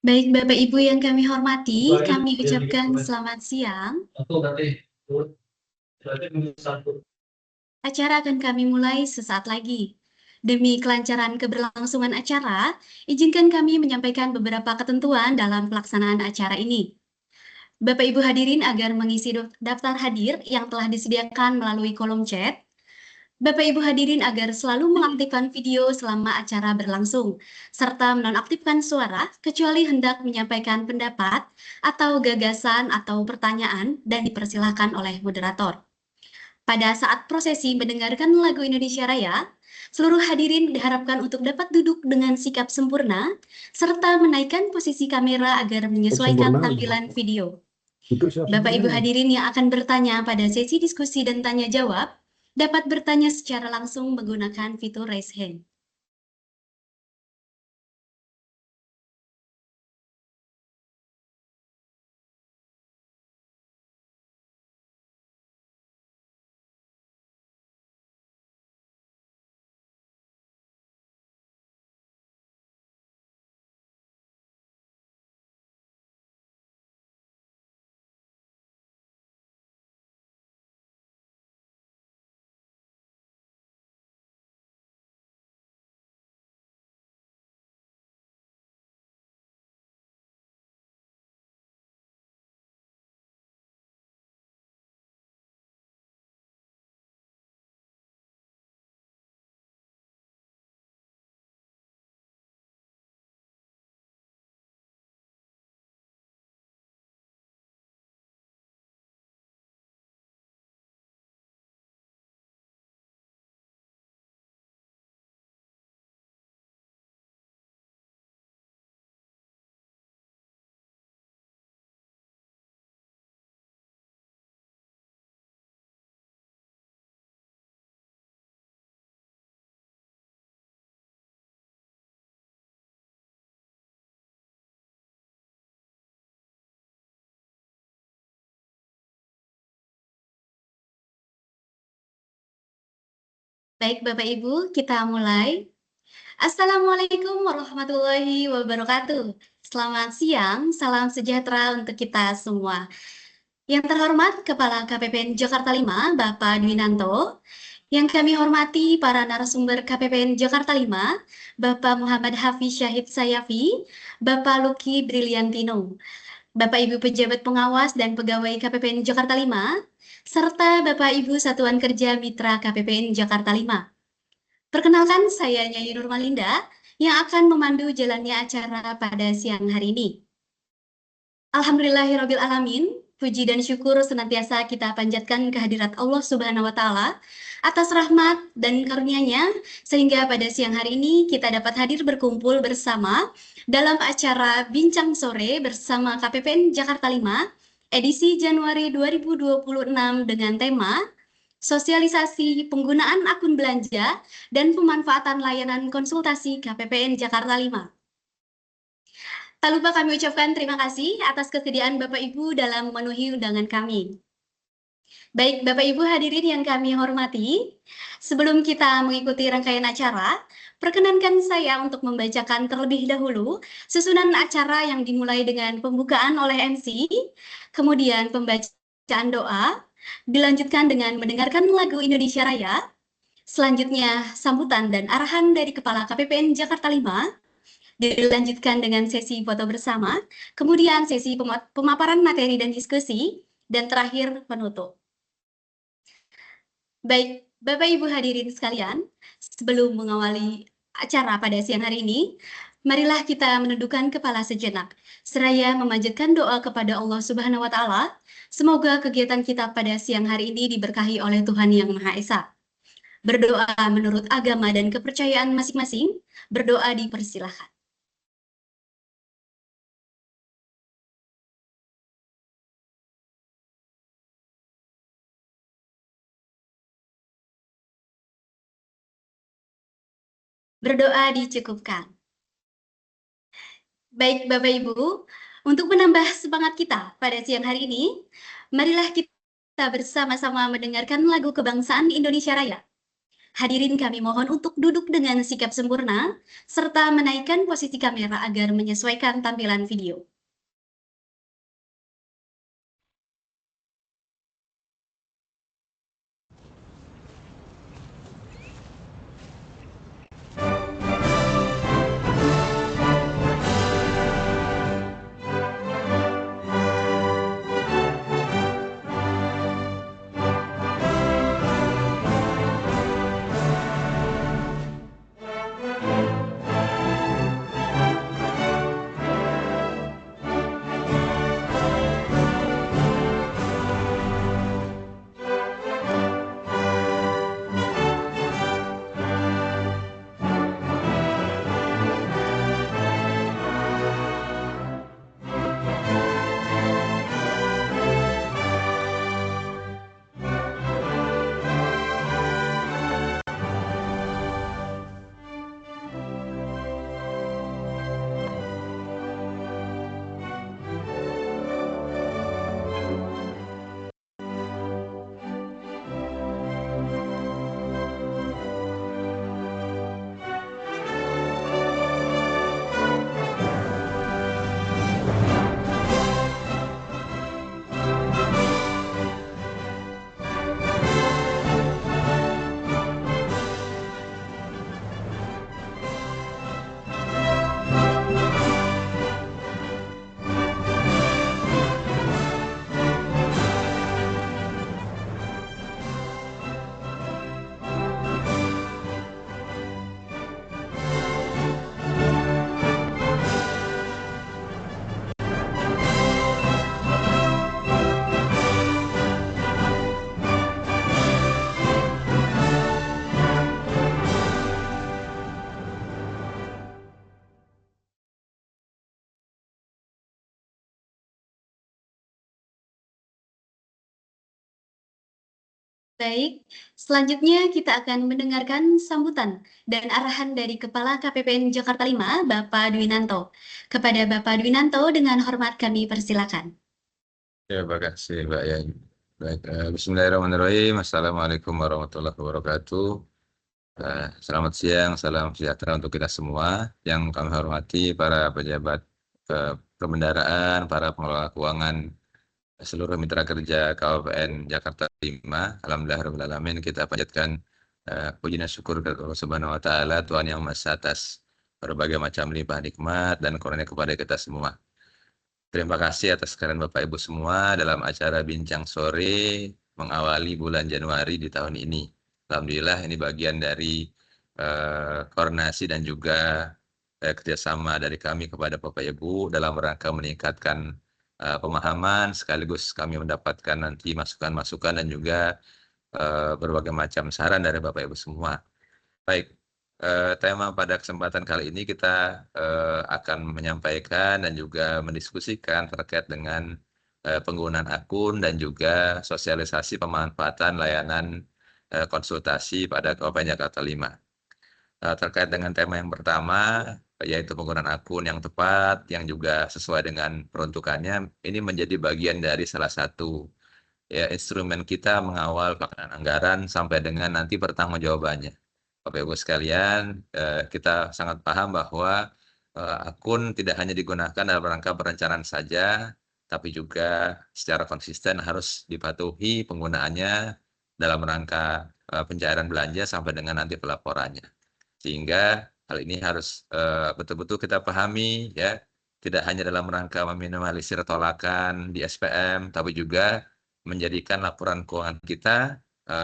Baik Bapak Ibu yang kami hormati, kami ucapkan selamat siang. Acara akan kami mulai sesaat lagi. Demi kelancaran keberlangsungan acara, izinkan kami menyampaikan beberapa ketentuan dalam pelaksanaan acara ini. Bapak Ibu hadirin agar mengisi daftar hadir yang telah disediakan melalui kolom chat. Bapak Ibu hadirin agar selalu mengaktifkan video selama acara berlangsung, serta menonaktifkan suara kecuali hendak menyampaikan pendapat atau gagasan atau pertanyaan dan dipersilahkan oleh moderator. Pada saat prosesi mendengarkan lagu Indonesia Raya, seluruh hadirin diharapkan untuk dapat duduk dengan sikap sempurna, serta menaikkan posisi kamera agar menyesuaikan tampilan video. Bapak Ibu hadirin yang akan bertanya pada sesi diskusi dan tanya jawab, dapat bertanya secara langsung menggunakan fitur raise hand. Baik Bapak Ibu, kita mulai. Assalamualaikum warahmatullahi wabarakatuh. Selamat siang, salam sejahtera untuk kita semua. Yang terhormat Kepala KPPN Jakarta 5, Bapak Dwinanto. Yang kami hormati para narasumber KPPN Jakarta 5, Bapak Muhammad Hafiz Syahid Sayafi, Bapak Luki Briliantino, Bapak Ibu pejabat pengawas dan pegawai KPPN Jakarta 5, serta Bapak Ibu Satuan Kerja Mitra KPPN Jakarta 5. Perkenalkan, saya Nyai Nurmalinda yang akan memandu jalannya acara pada siang hari ini. Alhamdulillahirrabbilalamin, puji dan syukur senantiasa kita panjatkan kehadirat Allah Subhanahu wa Ta'ala atas rahmat dan karunia-Nya, sehingga pada siang hari ini kita dapat hadir berkumpul bersama dalam acara Bincang Sore bersama KPPN Jakarta 5, edisi Januari 2026 dengan tema Sosialisasi penggunaan akun belanja dan pemanfaatan layanan konsultasi KPPN Jakarta 5. Tak lupa kami ucapkan terima kasih atas kesediaan Bapak Ibu dalam memenuhi undangan kami. Baik Bapak Ibu hadirin yang kami hormati, sebelum kita mengikuti rangkaian acara, perkenankan saya untuk membacakan terlebih dahulu susunan acara yang dimulai dengan pembukaan oleh MC, kemudian pembacaan doa, dilanjutkan dengan mendengarkan lagu Indonesia Raya, selanjutnya sambutan dan arahan dari Kepala KPPN Jakarta 5, dilanjutkan dengan sesi foto bersama, kemudian sesi pemaparan materi dan diskusi, dan terakhir penutup. Baik, Bapak Ibu hadirin sekalian, sebelum mengawali acara pada siang hari ini, marilah kita menundukkan kepala sejenak, seraya memanjatkan doa kepada Allah Subhanahu wa Ta'ala. Semoga kegiatan kita pada siang hari ini diberkahi oleh Tuhan Yang Maha Esa. Berdoa menurut agama dan kepercayaan masing-masing, berdoa dipersilahkan. Berdoa dicukupkan. Baik Bapak Ibu, untuk menambah semangat kita pada siang hari ini, marilah kita bersama-sama mendengarkan lagu kebangsaan Indonesia Raya. Hadirin kami mohon untuk duduk dengan sikap sempurna, serta menaikkan posisi kamera agar menyesuaikan tampilan video. Baik, selanjutnya kita akan mendengarkan sambutan dan arahan dari Kepala KPPN Jakarta 5, Bapak Dwinanto. Kepada Bapak Dwinanto, dengan hormat kami persilakan. Ya, terima kasih Mbak Yan. Baik, Bismillahirrahmanirrahim. Assalamualaikum warahmatullahi wabarakatuh. Selamat siang, salam sejahtera untuk kita semua. Yang kami hormati para pejabat kebendaraan, para pengelola keuangan, seluruh mitra kerja KPPN Jakarta 5. Alhamdulillahirrahmanirrahim, kita panjatkan puji dan syukur kepada Allah Subhanahu wa Ta'ala, Tuhan Yang Maha Esa, atas berbagai macam limpah nikmat dan karunia kepada kita semua. Terima kasih atas kehadiran Bapak Ibu semua dalam acara Bincang Sore mengawali bulan Januari di tahun ini. Alhamdulillah ini bagian dari koordinasi dan juga kerjasama dari kami kepada Bapak Ibu dalam rangka meningkatkan pemahaman, sekaligus kami mendapatkan nanti masukan-masukan dan juga berbagai macam saran dari Bapak Ibu semua. Baik, tema pada kesempatan kali ini kita akan menyampaikan dan juga mendiskusikan terkait dengan penggunaan akun dan juga sosialisasi pemanfaatan layanan konsultasi pada KPPN Jakarta 5. Terkait dengan tema yang pertama, yaitu penggunaan akun yang tepat, yang juga sesuai dengan peruntukannya, ini menjadi bagian dari salah satu ya, instrumen kita mengawal pelaksanaan anggaran sampai dengan nanti pertanggungjawabannya. Bapak Ibu sekalian, kita sangat paham bahwa akun tidak hanya digunakan dalam rangka perencanaan saja, tapi juga secara konsisten harus dipatuhi penggunaannya dalam rangka pencairan belanja sampai dengan nanti pelaporannya. Sehingga hal ini harus betul-betul kita pahami, ya, tidak hanya dalam rangka meminimalisir tolakan di SPM, tapi juga menjadikan laporan keuangan kita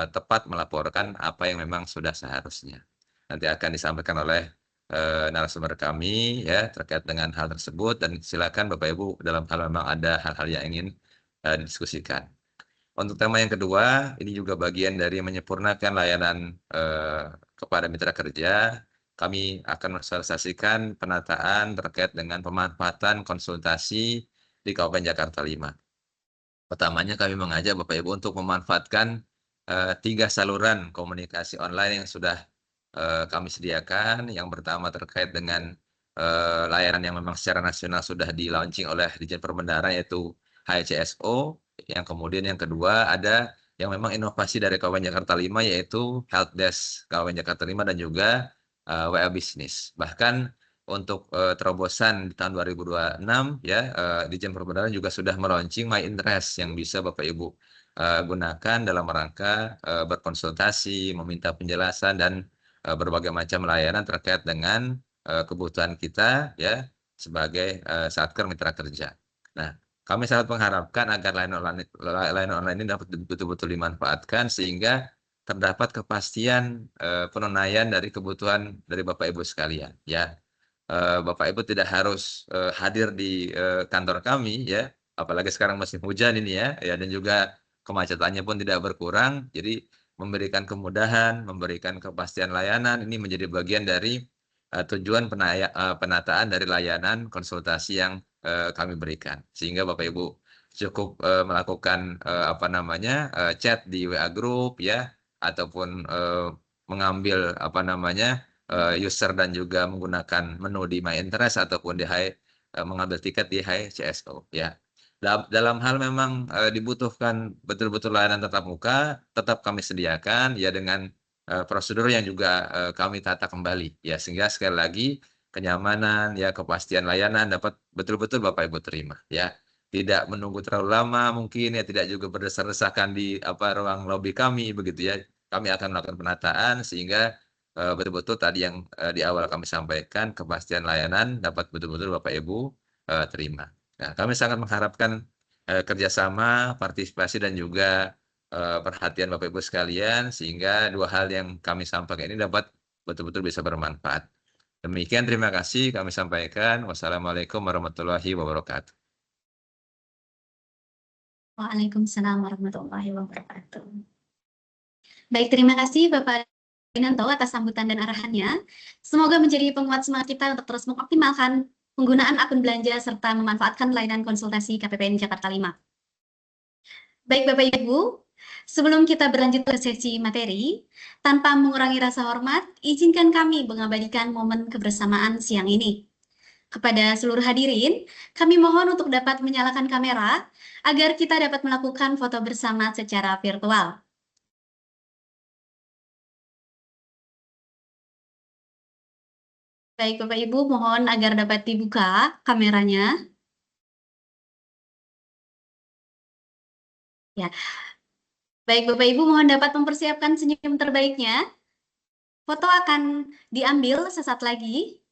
tepat melaporkan apa yang memang sudah seharusnya. Nanti akan disampaikan oleh narasumber kami ya terkait dengan hal tersebut, dan silakan Bapak Ibu dalam hal memang ada hal-hal yang ingin didiskusikan. Untuk tema yang kedua, ini juga bagian dari menyempurnakan layanan kepada mitra kerja. Kami akan mensosialisasikan penataan terkait dengan pemanfaatan konsultasi di Kabupaten Jakarta 5. Pertamanya kami mengajak Bapak Ibu untuk memanfaatkan 3 saluran komunikasi online yang sudah kami sediakan. Yang pertama terkait dengan layanan yang memang secara nasional sudah di-launching oleh Ditjen Perbendaharaan, yaitu HCSO. Yang kemudian yang kedua ada yang memang inovasi dari Kabupaten Jakarta 5 yaitu Help Desk Kabupaten Jakarta 5 dan juga WA Bisnis. Bahkan untuk terobosan di tahun 2026 ya Ditjen Perbendaharaan juga sudah meluncing My Interest yang bisa Bapak Ibu gunakan dalam rangka berkonsultasi, meminta penjelasan dan berbagai macam layanan terkait dengan kebutuhan kita ya sebagai Satker Mitra Kerja. Nah, kami sangat mengharapkan agar layanan online ini dapat betul-betul dimanfaatkan sehingga terdapat kepastian penunaian dari kebutuhan dari Bapak Ibu sekalian ya. Bapak Ibu tidak harus hadir di kantor kami ya, apalagi sekarang musim hujan ini ya dan juga kemacetannya pun tidak berkurang. Jadi memberikan kemudahan, memberikan kepastian layanan ini menjadi bagian dari tujuan penataan dari layanan konsultasi yang kami berikan. Sehingga Bapak Ibu cukup melakukan chat di WA Group ya ataupun mengambil user dan juga menggunakan menu di My Interest ataupun di mengambil tiket di CSO ya. Dalam hal memang dibutuhkan betul-betul layanan tatap muka, tetap kami sediakan ya dengan prosedur yang juga kami tata kembali ya sehingga sekali lagi kenyamanan ya kepastian layanan dapat betul-betul Bapak Ibu terima ya. Tidak menunggu terlalu lama mungkin ya tidak juga berdesak-desakan di ruang lobi kami begitu ya. Kami akan melakukan penataan sehingga betul-betul tadi yang di awal kami sampaikan kepastian layanan dapat betul-betul Bapak Ibu terima. Nah, kami sangat mengharapkan kerjasama, partisipasi dan juga perhatian Bapak Ibu sekalian sehingga dua hal yang kami sampaikan ini dapat betul-betul bisa bermanfaat. Demikian terima kasih kami sampaikan. Wassalamualaikum warahmatullahi wabarakatuh. Waalaikumsalam warahmatullahi wabarakatuh. Baik, terima kasih Bapak Winanto atas sambutan dan arahannya. Semoga menjadi penguat semangat kita untuk terus mengoptimalkan penggunaan akun belanja serta memanfaatkan layanan konsultasi KPPN Jakarta 5. Baik Bapak Ibu, sebelum kita berlanjut ke sesi materi, tanpa mengurangi rasa hormat, izinkan kami mengabadikan momen kebersamaan siang ini. Kepada seluruh hadirin, kami mohon untuk dapat menyalakan kamera agar kita dapat melakukan foto bersama secara virtual. Baik Bapak Ibu, mohon agar dapat dibuka kameranya. Ya. Baik Bapak Ibu, mohon dapat mempersiapkan senyum terbaiknya. Foto akan diambil sesaat lagi.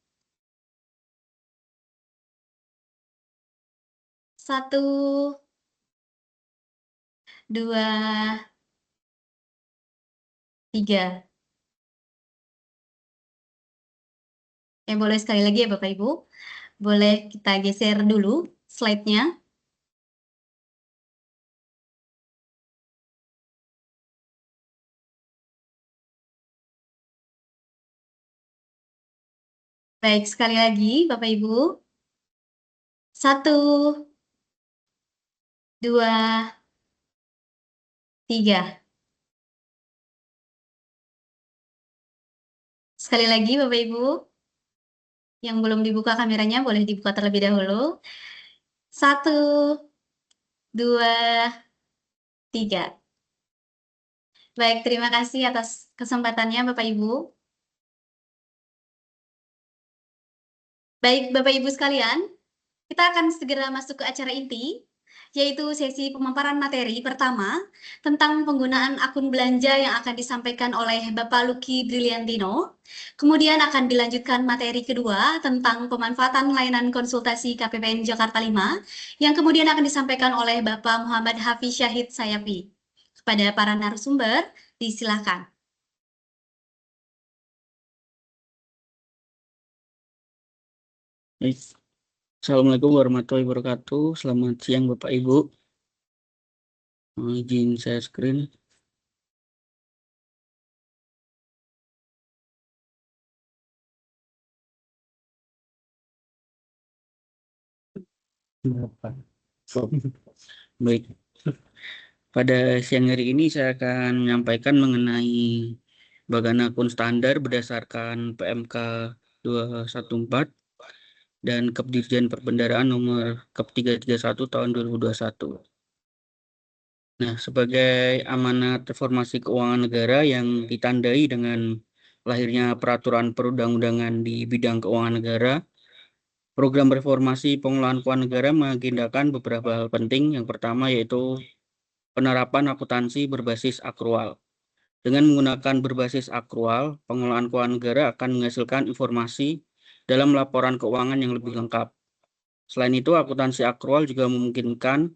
1, 2, 3. Boleh sekali lagi ya Bapak Ibu. Boleh kita geser dulu slide-nya. Baik, sekali lagi Bapak Ibu. 1, 2, 3. Sekali lagi Bapak Ibu. Yang belum dibuka kameranya boleh dibuka terlebih dahulu. 1, 2, 3. Baik, terima kasih atas kesempatannya Bapak Ibu. Baik, Bapak Ibu sekalian, kita akan segera masuk ke acara inti, yaitu sesi pemaparan materi pertama tentang penggunaan akun belanja yang akan disampaikan oleh Bapak Lucky Briliantino. Kemudian akan dilanjutkan materi kedua tentang pemanfaatan layanan konsultasi KPPN Jakarta 5, yang kemudian akan disampaikan oleh Bapak Muhammad Hafiz Syahid Sayapi. Kepada para narasumber, disilakan. Baik. Assalamualaikum warahmatullahi wabarakatuh. Selamat siang Bapak Ibu. Izin saya screen. Baik. Pada siang hari ini saya akan menyampaikan mengenai bagaimana akun standar berdasarkan PMK 214 dan Kep Dirjen Perbendaharaan nomor Kep 331 tahun 2021. Nah, sebagai amanat reformasi keuangan negara yang ditandai dengan lahirnya peraturan perundang-undangan di bidang keuangan negara, program reformasi pengelolaan keuangan negara mengagendakan beberapa hal penting. Yang pertama yaitu penerapan akuntansi berbasis akrual. Dengan menggunakan berbasis akrual, pengelolaan keuangan negara akan menghasilkan informasi dalam laporan keuangan yang lebih lengkap. Selain itu, akuntansi akrual juga memungkinkan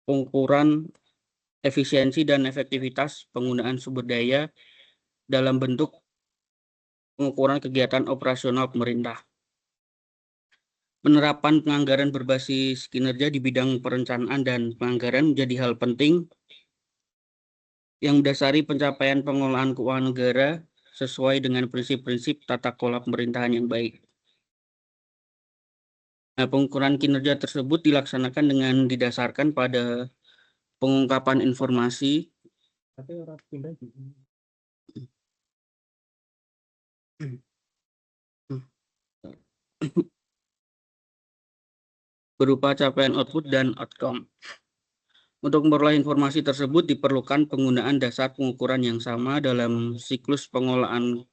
pengukuran efisiensi dan efektivitas penggunaan sumber daya dalam bentuk pengukuran kegiatan operasional pemerintah. Penerapan penganggaran berbasis kinerja di bidang perencanaan dan penganggaran menjadi hal penting yang mendasari pencapaian pengelolaan keuangan negara sesuai dengan prinsip-prinsip tata kelola pemerintahan yang baik. Nah, pengukuran kinerja tersebut dilaksanakan dengan didasarkan pada pengungkapan informasi berupa capaian output dan outcome. Untuk memperoleh informasi tersebut diperlukan penggunaan dasar pengukuran yang sama dalam siklus pengelolaan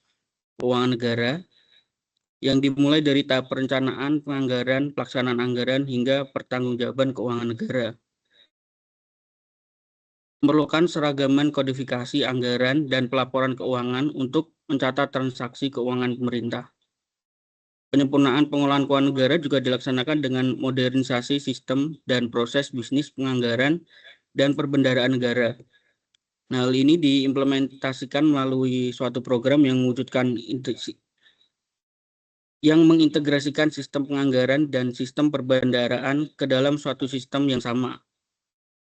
keuangan negara yang dimulai dari tahap perencanaan, penganggaran, pelaksanaan anggaran, hingga pertanggungjawaban keuangan negara. Memerlukan seragaman kodifikasi anggaran dan pelaporan keuangan untuk mencatat transaksi keuangan pemerintah. Penyempurnaan pengelolaan keuangan negara juga dilaksanakan dengan modernisasi sistem dan proses bisnis penganggaran dan perbendaharaan negara. Nah, hal ini diimplementasikan melalui suatu program yang mengintegrasikan sistem penganggaran dan sistem perbendaharaan ke dalam suatu sistem yang sama.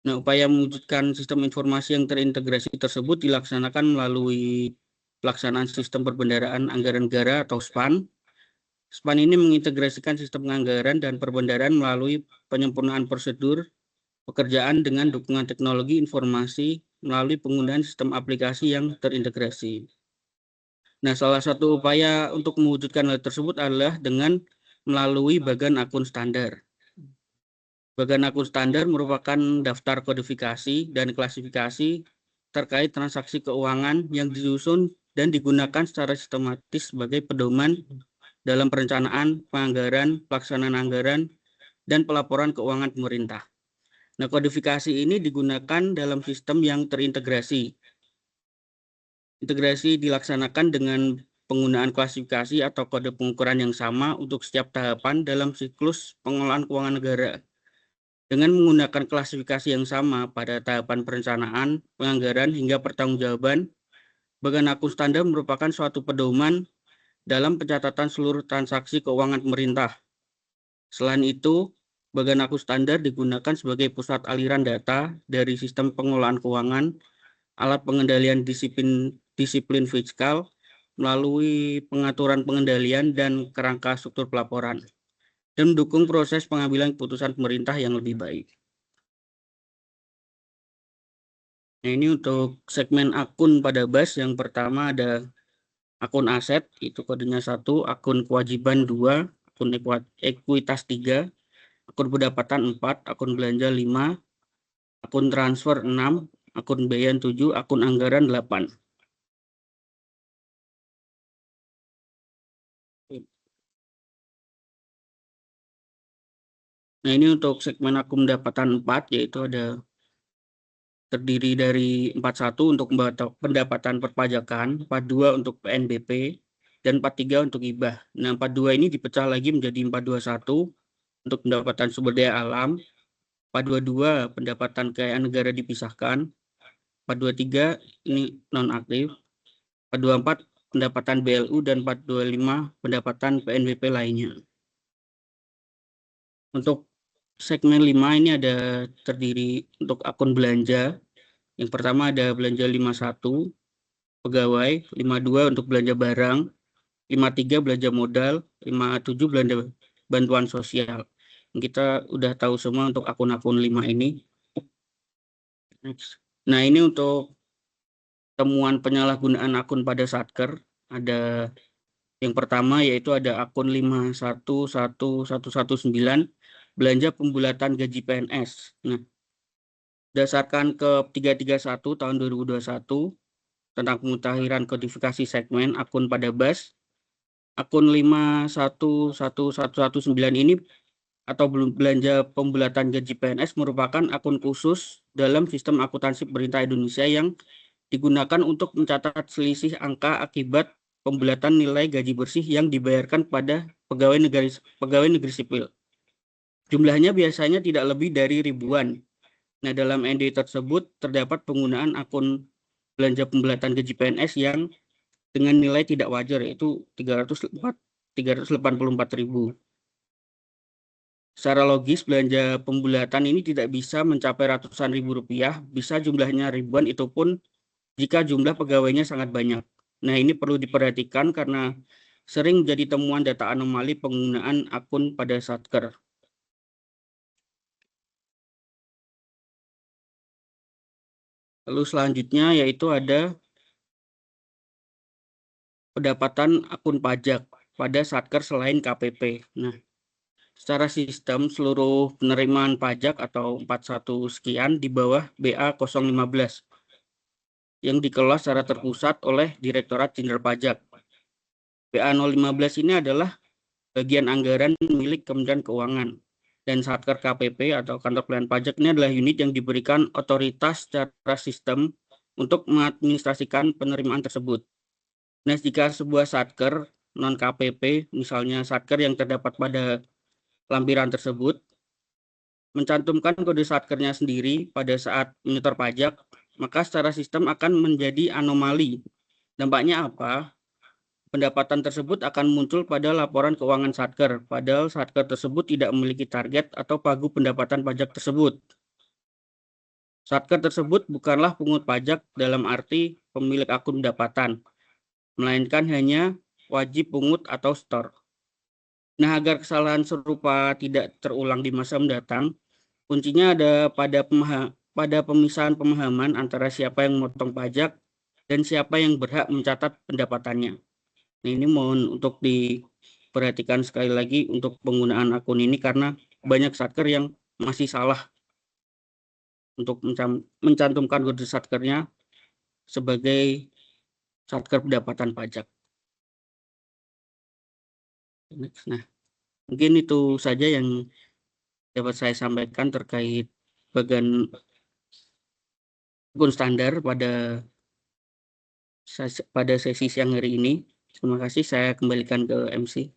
Nah, upaya mewujudkan sistem informasi yang terintegrasi tersebut dilaksanakan melalui pelaksanaan sistem perbendaharaan anggaran negara atau SPAN. SPAN ini mengintegrasikan sistem penganggaran dan perbendaharaan melalui penyempurnaan prosedur pekerjaan dengan dukungan teknologi informasi melalui penggunaan sistem aplikasi yang terintegrasi. Nah, salah satu upaya untuk mewujudkan hal tersebut adalah dengan melalui bagan akun standar. Bagan akun standar merupakan daftar kodifikasi dan klasifikasi terkait transaksi keuangan yang disusun dan digunakan secara sistematis sebagai pedoman dalam perencanaan, penganggaran, pelaksanaan anggaran, dan pelaporan keuangan pemerintah. Nah, kodifikasi ini digunakan dalam sistem yang terintegrasi. Integrasi dilaksanakan dengan penggunaan klasifikasi atau kode pengukuran yang sama untuk setiap tahapan dalam siklus pengelolaan keuangan negara. Dengan menggunakan klasifikasi yang sama pada tahapan perencanaan, penganggaran, hingga pertanggungjawaban, bagan akun standar merupakan suatu pedoman dalam pencatatan seluruh transaksi keuangan pemerintah. Selain itu, bagan akun standar digunakan sebagai pusat aliran data dari sistem pengelolaan keuangan, alat pengendalian disiplin fiskal melalui pengaturan pengendalian dan kerangka struktur pelaporan, dan mendukung proses pengambilan keputusan pemerintah yang lebih baik. Nah, ini untuk segmen akun pada BAS. Yang pertama ada akun aset, itu kodenya 1, akun kewajiban 2, akun ekuitas 3, akun pendapatan 4, akun belanja 5, akun transfer 6, akun biaya 7, akun anggaran 8. Nah, ini untuk segmen akun pendapatan 4, yaitu ada terdiri dari 41 untuk pendapatan perpajakan, 42 untuk PNBP, dan 43 untuk hibah. Nah, 42 ini dipecah lagi menjadi 421 untuk pendapatan sumber daya alam, 422 pendapatan kekayaan negara dipisahkan, 423 ini non-aktif, 424 pendapatan BLU, dan 425 pendapatan PNBP lainnya. Untuk segmen 5 ini ada terdiri untuk akun belanja. Yang pertama ada belanja 51 pegawai, 52 untuk belanja barang, 53 belanja modal, 57 belanja bantuan sosial. Kita udah tahu semua untuk akun-akun 5 ini. Nah, ini untuk temuan penyalahgunaan akun pada Satker. Ada yang pertama yaitu ada akun 511119 belanja pembulatan gaji PNS. Nah, Berdasarkan ke 331 tahun 2021 tentang pemutahiran kodifikasi segmen akun pada BAS, akun 511119 ini atau belanja pembulatan gaji PNS merupakan akun khusus dalam sistem akuntansi pemerintah Indonesia yang digunakan untuk mencatat selisih angka akibat pembulatan nilai gaji bersih yang dibayarkan pada pegawai negeri sipil. Jumlahnya biasanya tidak lebih dari ribuan. Nah, dalam ND tersebut terdapat penggunaan akun belanja pembulatan gaji PNS yang dengan nilai tidak wajar, yaitu 384.000. Secara logis, belanja pembulatan ini tidak bisa mencapai ratusan ribu rupiah, bisa jumlahnya ribuan, itu pun jika jumlah pegawainya sangat banyak. Nah, ini perlu diperhatikan karena sering menjadi temuan data anomali penggunaan akun pada Satker. Lalu selanjutnya yaitu ada pendapatan akun pajak pada Satker selain KPP. Nah, secara sistem seluruh penerimaan pajak atau 41 sekian di bawah BA 015 yang dikelola secara terpusat oleh Direktorat Jenderal Pajak. BA 015 ini adalah bagian anggaran milik Kementerian Keuangan. Dan Satker KPP atau Kantor Pelayanan Pajak ini adalah unit yang diberikan otoritas secara sistem untuk mengadministrasikan penerimaan tersebut. Nah, jika sebuah Satker non KPP, misalnya Satker yang terdapat pada lampiran tersebut, mencantumkan kode Satkernya sendiri pada saat menyetor pajak, maka secara sistem akan menjadi anomali. Dampaknya apa? Pendapatan tersebut akan muncul pada laporan keuangan Satker, padahal Satker tersebut tidak memiliki target atau pagu pendapatan pajak tersebut. Satker tersebut bukanlah pungut pajak dalam arti pemilik akun pendapatan, melainkan hanya wajib pungut atau setor. Nah, agar kesalahan serupa tidak terulang di masa mendatang, kuncinya ada pada pemisahan pemahaman antara siapa yang memotong pajak dan siapa yang berhak mencatat pendapatannya. Nah, ini mohon untuk diperhatikan sekali lagi untuk penggunaan akun ini karena banyak Satker yang masih salah untuk mencantumkan kode Satkernya sebagai Satker pendapatan pajak. Nah, mungkin itu saja yang dapat saya sampaikan terkait bagian akun standar pada sesi siang hari ini. Terima kasih, saya kembalikan ke MC.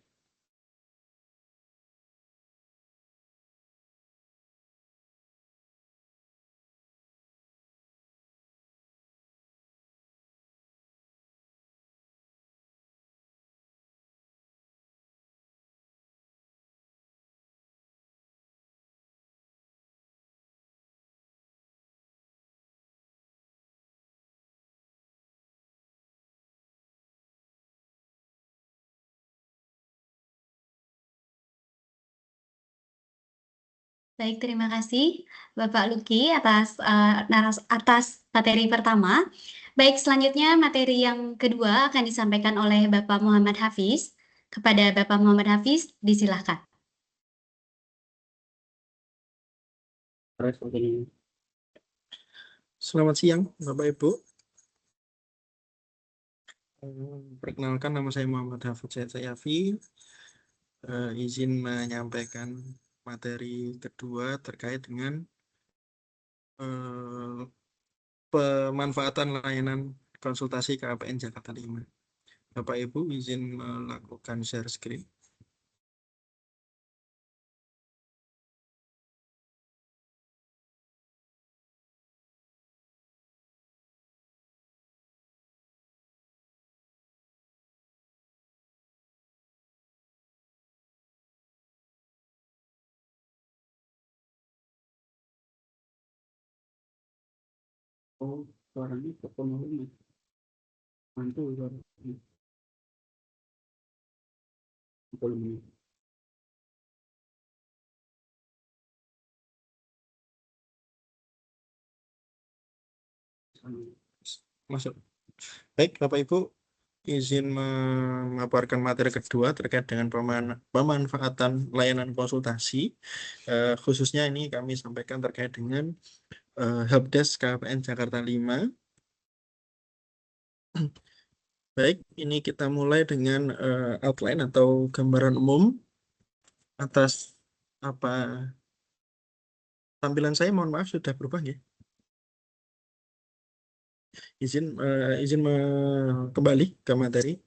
Baik, terima kasih Bapak Luki atas materi pertama. Baik, selanjutnya materi yang kedua akan disampaikan oleh Bapak Muhammad Hafiz. Kepada Bapak Muhammad Hafiz, disilahkan. Selamat siang, Bapak Ibu. Perkenalkan, nama saya Muhammad Hafiz Yafi. Izin menyampaikan materi kedua terkait dengan pemanfaatan layanan konsultasi KPN Jakarta 5. Bapak Ibu izin melakukan share screen. Oh, suaranya kepenuhan. Mantul suaranya. Masuk. Baik, Bapak Ibu, izin memaparkan materi kedua terkait dengan pemanfaatan layanan konsultasi. Khususnya ini kami sampaikan terkait dengan Helpdesk KPN Jakarta 5. Baik, ini kita mulai dengan outline atau gambaran umum atas apa tampilan saya. Mohon maaf sudah berubah ya. Izin kembali ke materi.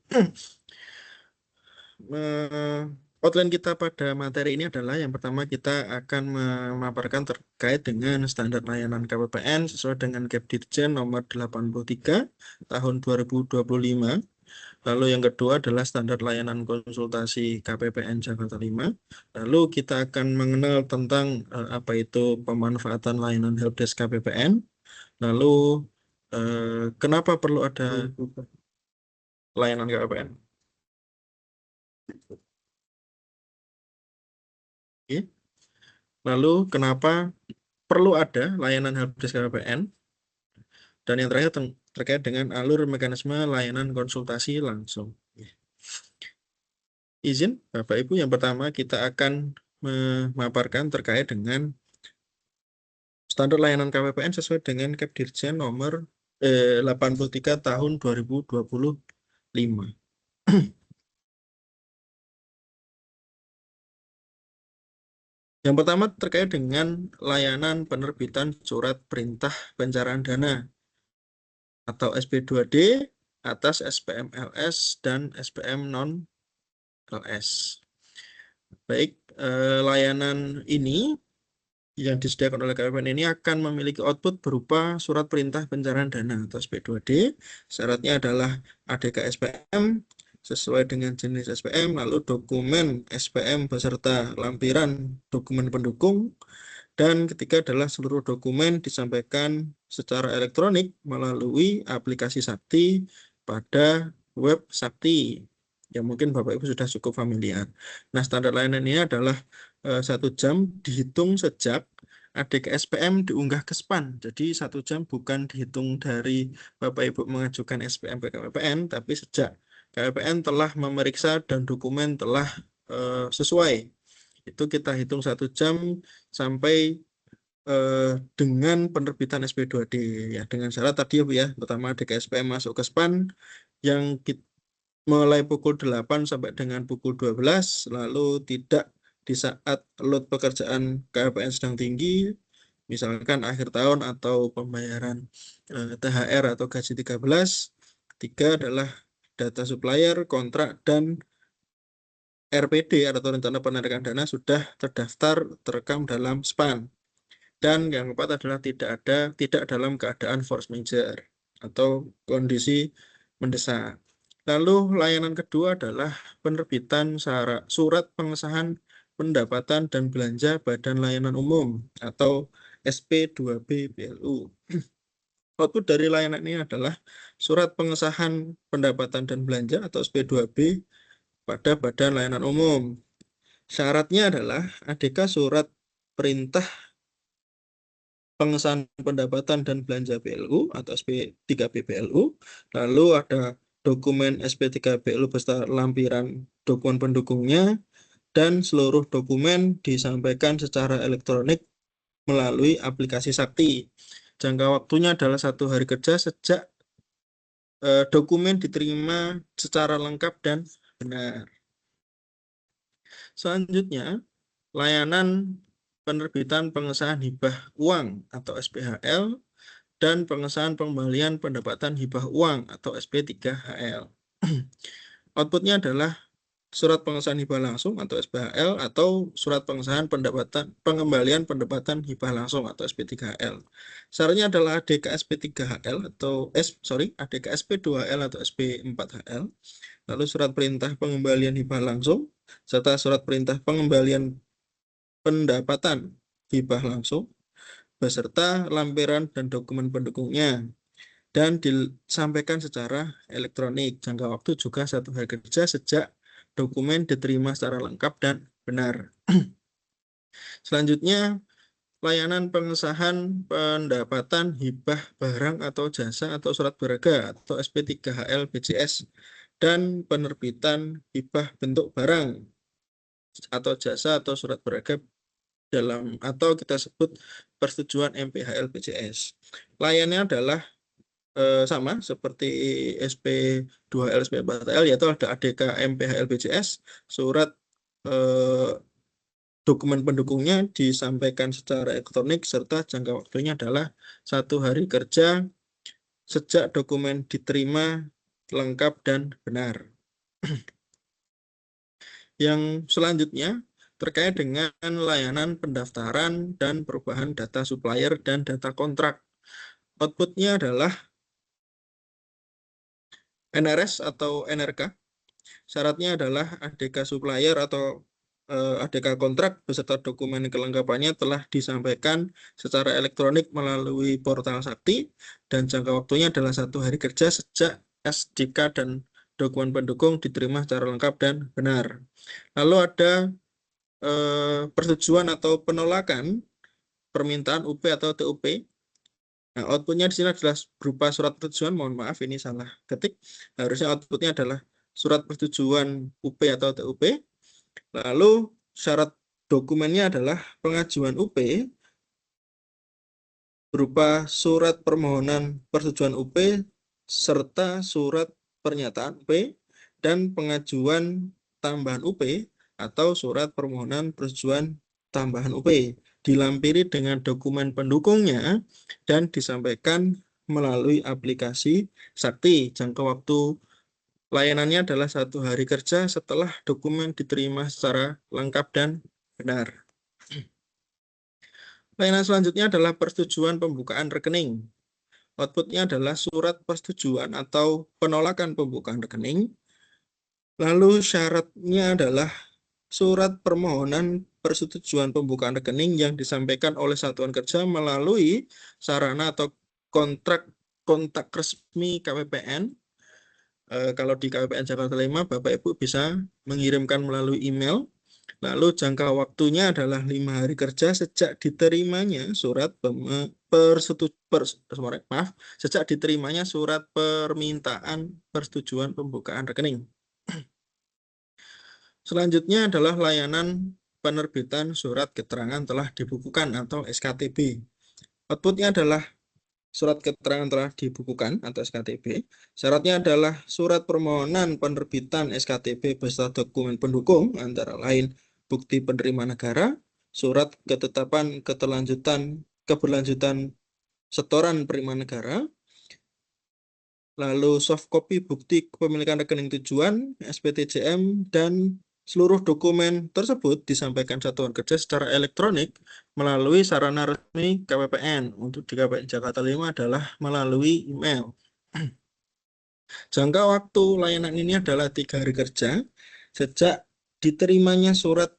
Outline kita pada materi ini adalah yang pertama kita akan memaparkan terkait dengan standar layanan KPPN sesuai dengan Kepditjen nomor 83 tahun 2025. Lalu yang kedua adalah standar layanan konsultasi KPPN Jakarta 5. Lalu kita akan mengenal tentang apa itu pemanfaatan layanan helpdesk KPPN. Lalu kenapa perlu ada layanan KPPN? Oke. Lalu kenapa perlu ada layanan helpdesk KPPN? Dan yang terakhir terkait dengan alur mekanisme layanan konsultasi langsung. Izin Bapak Ibu, yang pertama kita akan memaparkan terkait dengan standar layanan KPPN sesuai dengan Kepditjen nomor 83 tahun 2025. Yang pertama terkait dengan layanan penerbitan surat perintah pencairan dana atau SP2D atas SPM LS dan SPM non-LS. Baik, layanan ini yang disediakan oleh KPPN ini akan memiliki output berupa surat perintah pencairan dana atau SP2D. Syaratnya adalah ADK SPM sesuai dengan jenis SPM, lalu dokumen SPM beserta lampiran dokumen pendukung, dan ketiga adalah seluruh dokumen disampaikan secara elektronik melalui aplikasi Sakti pada web Sakti yang mungkin Bapak Ibu sudah cukup familiar. Nah, standar layanan ini adalah 1 jam dihitung sejak ADK SPM diunggah ke SPAN. Jadi 1 jam bukan dihitung dari Bapak Ibu mengajukan SPM ke KPPN, tapi sejak KPPN telah memeriksa dan dokumen telah sesuai. Itu kita hitung 1 jam sampai dengan penerbitan SP2D ya, dengan syarat tadi ya Bu ya. Pertama ADK SPM masuk ke SPAN yang mulai pukul 8 sampai dengan pukul 12, lalu tidak di saat load pekerjaan KPPN sedang tinggi, misalkan akhir tahun atau pembayaran THR atau gaji 13. Ketiga adalah data supplier, kontrak, dan RPD atau rencana penarikan dana sudah terdaftar terekam dalam SPAN. Dan yang keempat adalah tidak dalam keadaan force majeure atau kondisi mendesak. Lalu layanan kedua adalah penerbitan surat pengesahan pendapatan dan belanja Badan Layanan Umum atau SP2B BLU. Output dari layanan ini adalah surat pengesahan pendapatan dan belanja atau SP2B pada Badan Layanan Umum. Syaratnya adalah ADK surat perintah pengesahan pendapatan dan belanja BLU atau SP3B BLU, lalu ada dokumen SP3 BLU beserta lampiran dokumen pendukungnya, dan seluruh dokumen disampaikan secara elektronik melalui aplikasi Sakti. Jangka waktunya adalah 1 hari kerja sejak dokumen diterima secara lengkap dan benar. Selanjutnya, layanan penerbitan pengesahan hibah uang atau SPHL dan pengesahan pengembalian pendapatan hibah uang atau SP3HL. Outputnya adalah surat pengesahan hibah langsung atau SPHL atau surat pengesahan pengembalian pendapatan hibah langsung atau SP3HL. Syaratnya adalah ADK SP3HL atau ADK SP2HL atau SP4HL. Lalu surat perintah pengembalian hibah langsung serta surat perintah pengembalian pendapatan hibah langsung beserta lampiran dan dokumen pendukungnya, dan disampaikan secara elektronik. Jangka waktu juga 1 hari kerja sejak dokumen diterima secara lengkap dan benar. Selanjutnya, layanan pengesahan pendapatan hibah barang atau jasa atau surat berharga atau SP3HL BCS dan penerbitan hibah bentuk barang atau jasa atau surat berharga atau kita sebut persetujuan MPH-LPJS. Layannya adalah sama seperti SP2L, SP4L, yaitu ada ADK MPH-LPJS, surat dokumen pendukungnya disampaikan secara elektronik, serta jangka waktunya adalah 1 hari kerja sejak dokumen diterima lengkap dan benar. Yang selanjutnya terkait dengan layanan pendaftaran dan perubahan data supplier dan data kontrak. Outputnya adalah NRS atau NRK. Syaratnya adalah ADK supplier atau ADK kontrak beserta dokumen kelengkapannya telah disampaikan secara elektronik melalui portal Sakti, dan jangka waktunya adalah 1 hari kerja sejak SDK dan dokumen pendukung diterima secara lengkap dan benar. Lalu ada persetujuan atau penolakan permintaan UP atau TUP. Nah, outputnya di sini adalah berupa surat persetujuan. Mohon maaf, ini salah ketik. Harusnya outputnya adalah surat persetujuan UP atau TUP. Lalu syarat dokumennya adalah pengajuan UP berupa surat permohonan persetujuan UP serta surat pernyataan UP, dan pengajuan tambahan UP atau surat permohonan persetujuan tambahan UP dilampiri dengan dokumen pendukungnya dan disampaikan melalui aplikasi Sakti. Jangka waktu layanannya adalah 1 hari kerja setelah dokumen diterima secara lengkap dan benar. Layanan selanjutnya adalah persetujuan pembukaan rekening. Outputnya adalah surat persetujuan atau penolakan pembukaan rekening. Lalu syaratnya adalah surat permohonan persetujuan pembukaan rekening yang disampaikan oleh satuan kerja melalui sarana atau kontak resmi KPPN. Kalau di KPPN Jakarta 5, Bapak Ibu bisa mengirimkan melalui email. Lalu jangka waktunya adalah 5 hari kerja sejak diterimanya surat permintaan persetujuan pembukaan rekening. Selanjutnya adalah layanan penerbitan surat keterangan telah dibukukan atau SKTB. Outputnya adalah surat keterangan telah dibukukan atau SKTB. Syaratnya adalah surat permohonan penerbitan SKTB beserta dokumen pendukung, antara lain bukti penerima negara, surat ketetapan keberlanjutan setoran penerimaan negara, lalu soft copy bukti kepemilikan rekening tujuan, SPTJM, dan seluruh dokumen tersebut disampaikan satuan kerja secara elektronik melalui sarana resmi KPPN. Untuk di KPPN Jakarta 5 adalah melalui email. Jangka waktu layanan ini adalah 3 hari kerja sejak diterimanya surat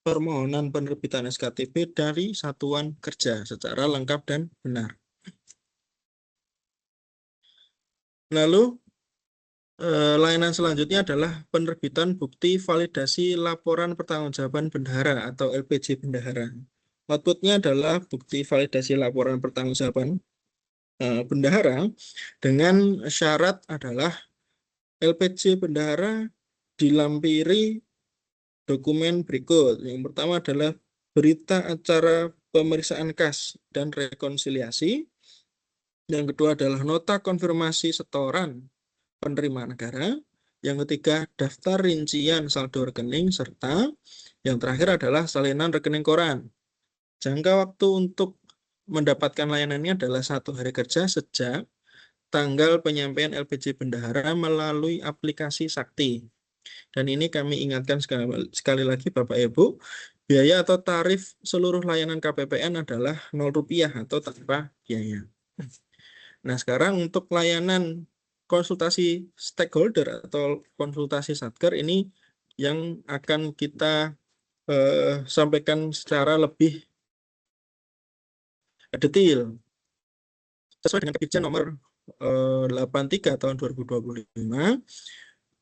permohonan penerbitan SKTB dari satuan kerja secara lengkap dan benar. Lalu layanan selanjutnya adalah penerbitan bukti validasi laporan pertanggungjawaban bendahara atau LPJ bendahara. Outputnya adalah bukti validasi laporan pertanggungjawaban bendahara dengan syarat adalah LPJ bendahara dilampiri dokumen berikut. Yang pertama adalah berita acara pemeriksaan kas dan rekonsiliasi. Yang kedua adalah nota konfirmasi setoran penerimaan negara. Yang ketiga, daftar rincian saldo rekening, serta yang terakhir adalah salinan rekening koran. Jangka waktu untuk mendapatkan layanan ini adalah 1 hari kerja sejak tanggal penyampaian LPJ bendahara melalui aplikasi Sakti. Dan ini kami ingatkan sekali lagi Bapak Ibu, biaya atau tarif seluruh layanan KPPN adalah Rp0 atau tanpa biaya. Nah, sekarang untuk layanan konsultasi stakeholder atau konsultasi satker ini yang akan kita sampaikan secara lebih detail. Sesuai dengan Kepikjen nomor 83 tahun 2025,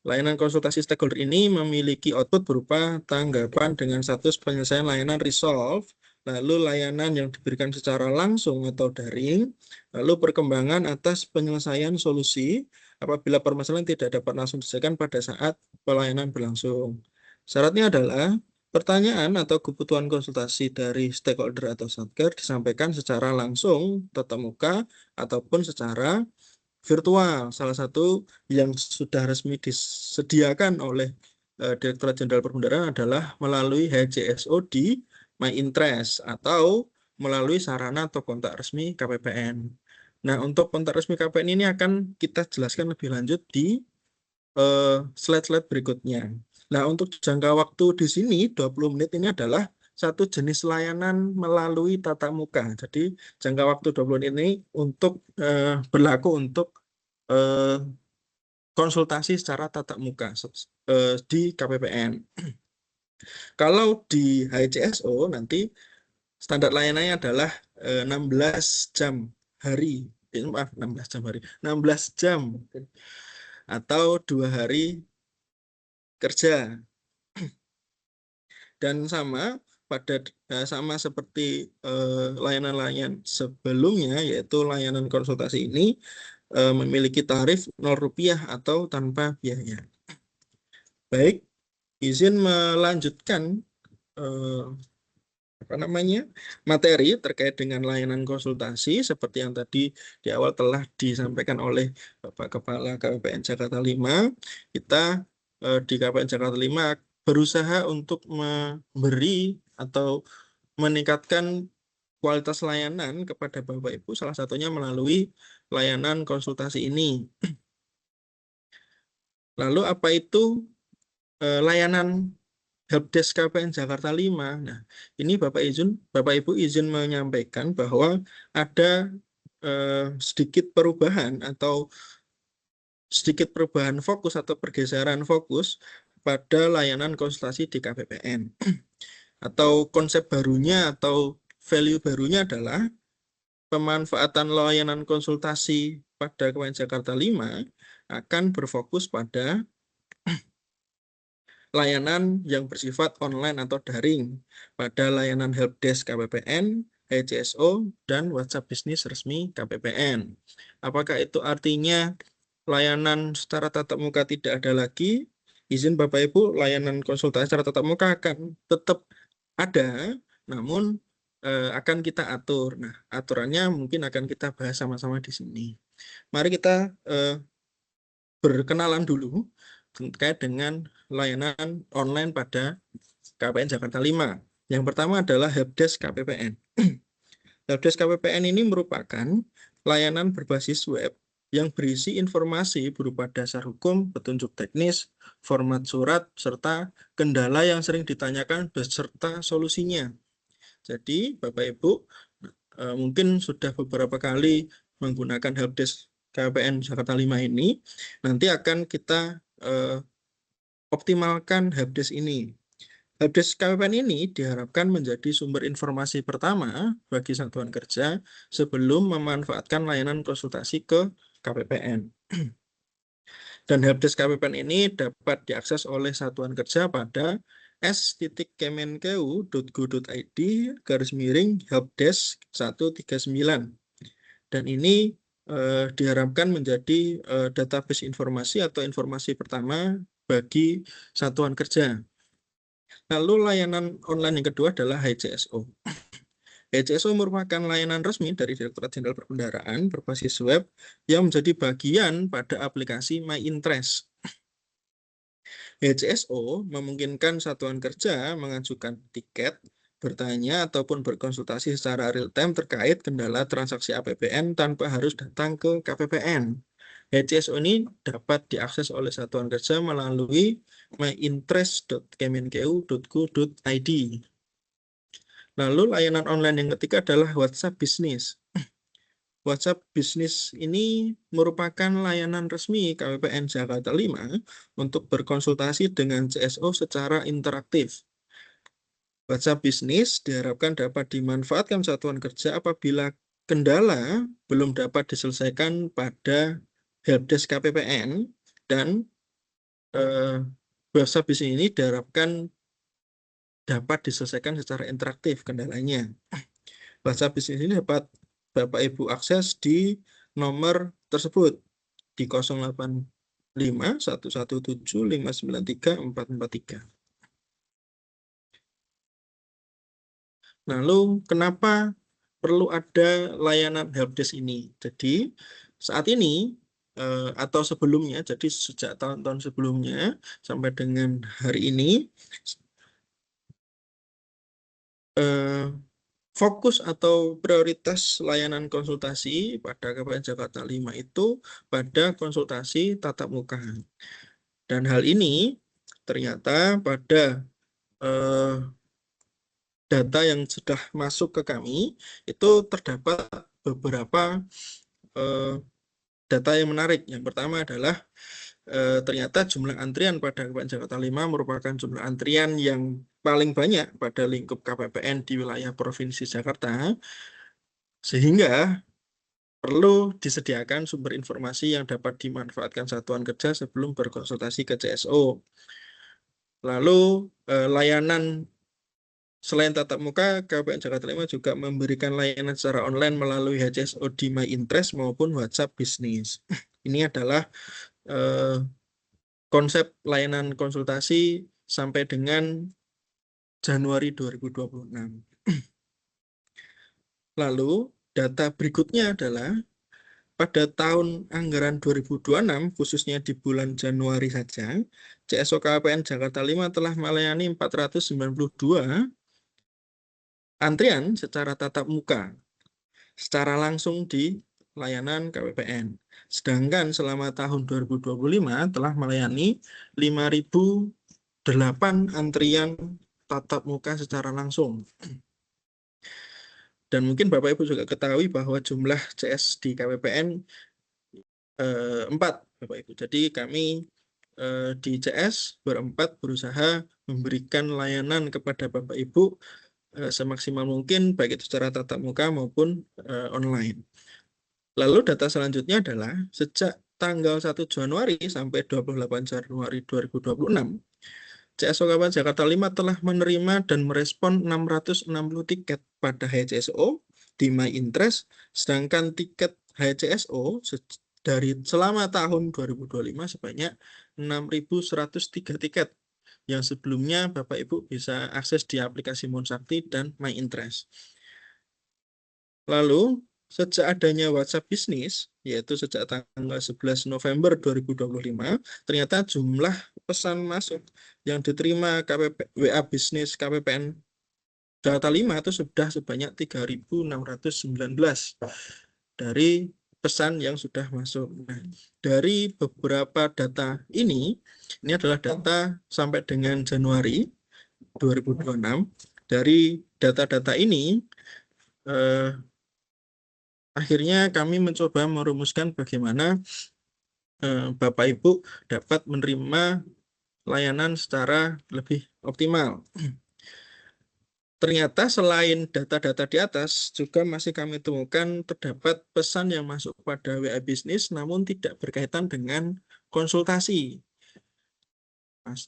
layanan konsultasi stakeholder ini memiliki output berupa tanggapan dengan status penyelesaian layanan resolve, lalu layanan yang diberikan secara langsung atau daring, lalu perkembangan atas penyelesaian solusi apabila permasalahan tidak dapat langsung diselesaikan pada saat pelayanan berlangsung. Syaratnya adalah pertanyaan atau kebutuhan konsultasi dari stakeholder atau satker disampaikan secara langsung tatap muka ataupun secara virtual. Salah satu yang sudah resmi disediakan oleh Direktorat Jenderal Perbendaharaan adalah melalui HCSO di My Interest atau melalui sarana atau kontak resmi KPPN. Nah, untuk kontak resmi KPPN ini akan kita jelaskan lebih lanjut di slide-slide berikutnya. Nah, untuk jangka waktu di sini 20 menit ini adalah satu jenis layanan melalui tatap muka. Jadi jangka waktu 20 menit ini untuk berlaku untuk konsultasi secara tatap muka di KPPN. Kalau di HCSO nanti standar layanannya adalah 16 jam hari. Maaf, 16 jam hari. 16 jam atau 2 hari kerja. Dan sama seperti layanan-layanan sebelumnya, yaitu layanan konsultasi ini memiliki tarif Rp0 atau tanpa biaya. Baik, izin melanjutkan materi terkait dengan layanan konsultasi seperti yang tadi di awal telah disampaikan oleh Bapak Kepala KPPN Jakarta 5. Kita di KPPN Jakarta 5 berusaha untuk memberi atau meningkatkan kualitas layanan kepada Bapak Ibu, salah satunya melalui layanan konsultasi ini. Lalu apa itu layanan Helpdesk KPPN Jakarta 5? Nah, ini Bapak Ibu izin menyampaikan bahwa ada sedikit perubahan fokus atau pergeseran fokus pada layanan konsultasi di KPPN. Atau konsep barunya atau value barunya adalah pemanfaatan layanan konsultasi pada KPPN Jakarta 5 akan berfokus pada layanan yang bersifat online atau daring pada layanan Helpdesk KPPN, HCSO, dan WhatsApp bisnis resmi KPPN. Apakah itu artinya layanan secara tatap muka tidak ada lagi? Izin Bapak Ibu, layanan konsultasi secara tatap muka akan tetap ada, namun akan kita atur. Nah, aturannya mungkin akan kita bahas sama-sama di sini. Mari kita berkenalan dulu terkait dengan layanan online pada KPPN Jakarta 5. Yang pertama adalah Helpdesk KPPN. Helpdesk KPPN ini merupakan layanan berbasis web yang berisi informasi berupa dasar hukum, petunjuk teknis, format surat, serta kendala yang sering ditanyakan beserta solusinya. Jadi Bapak Ibu mungkin sudah beberapa kali menggunakan Helpdesk KPPN Jakarta 5 ini, nanti akan kita optimalkan Helpdesk ini. Helpdesk KPPN ini diharapkan menjadi sumber informasi pertama bagi satuan kerja sebelum memanfaatkan layanan konsultasi ke KPPN. Dan Helpdesk KPPN ini dapat diakses oleh satuan kerja pada s.kemenkeu.go.id/helpdesk 139. Dan ini diharapkan menjadi database informasi atau informasi pertama bagi satuan kerja. Lalu layanan online yang kedua adalah HCSO. HCSO merupakan layanan resmi dari Direktorat Jenderal Perbendaharaan berbasis web yang menjadi bagian pada aplikasi My Interest. HCSO memungkinkan satuan kerja mengajukan tiket, bertanya ataupun berkonsultasi secara real-time terkait kendala transaksi APBN tanpa harus datang ke KPPN. HCSO ini dapat diakses oleh satuan kerja melalui myinterest.kemenkeu.go.id. Lalu layanan online yang ketiga adalah WhatsApp Business. WhatsApp Business ini merupakan layanan resmi KPPN Jakarta 5 untuk berkonsultasi dengan CSO secara interaktif. WhatsApp Business diharapkan dapat dimanfaatkan satuan kerja apabila kendala belum dapat diselesaikan pada Helpdesk KPPN, dan WhatsApp Business ini diharapkan dapat diselesaikan secara interaktif kendalanya. WhatsApp Business ini dapat Bapak Ibu akses di nomor tersebut di 085 117 593 443. Lalu kenapa perlu ada layanan helpdesk ini? Jadi saat ini atau sebelumnya, jadi sejak tahun-tahun sebelumnya sampai dengan hari ini, fokus atau prioritas layanan konsultasi pada KPN Jakarta 5 itu pada konsultasi tatap muka. Dan hal ini ternyata pada data yang sudah masuk ke kami itu terdapat beberapa data yang menarik. Yang pertama adalah ternyata jumlah antrian pada KPN Jakarta 5 merupakan jumlah antrian yang paling banyak pada lingkup KPPN di wilayah Provinsi Jakarta, sehingga perlu disediakan sumber informasi yang dapat dimanfaatkan satuan kerja sebelum berkonsultasi ke CSO. Lalu layanan selain tatap muka, KPN Jakarta 5 juga memberikan layanan secara online melalui HCSO di My Interest maupun WhatsApp Bisnis. Ini adalah konsep layanan konsultasi sampai dengan Januari 2026. Lalu, data berikutnya adalah pada tahun anggaran 2026, khususnya di bulan Januari saja, CSO KPN Jakarta 5 telah melayani 492 antrian secara tatap muka, secara langsung di layanan KPPN. Sedangkan selama tahun 2025 telah melayani 5.008 antrian tatap muka secara langsung. Dan mungkin Bapak Ibu juga ketahui bahwa jumlah CS di KPPN 4, Bapak Ibu. Jadi kami di CS berempat berusaha memberikan layanan kepada Bapak Ibu semaksimal mungkin, baik itu secara tatap muka maupun online. Lalu data selanjutnya adalah sejak tanggal 1 Januari sampai 28 Januari 2026, CSO KPN Jakarta 5 telah menerima dan merespon 660 tiket pada HCSO di My Interest, sedangkan tiket HCSO dari selama tahun 2025 sebanyak 6.103 tiket yang sebelumnya Bapak Ibu bisa akses di aplikasi Monsakti dan My Interest. Lalu sejak adanya WhatsApp Bisnis, yaitu sejak tanggal 11 November 2025, ternyata jumlah pesan masuk yang diterima WA Bisnis KPPN Jakarta 5 itu sudah sebanyak 3.619 dari pesan yang sudah masuk. Nah, dari beberapa data ini adalah data sampai dengan Januari 2026. Dari data-data ini, akhirnya kami mencoba merumuskan bagaimana Bapak Ibu dapat menerima layanan secara lebih optimal. Ternyata selain data-data di atas, juga masih kami temukan terdapat pesan yang masuk pada WA Bisnis namun tidak berkaitan dengan konsultasi.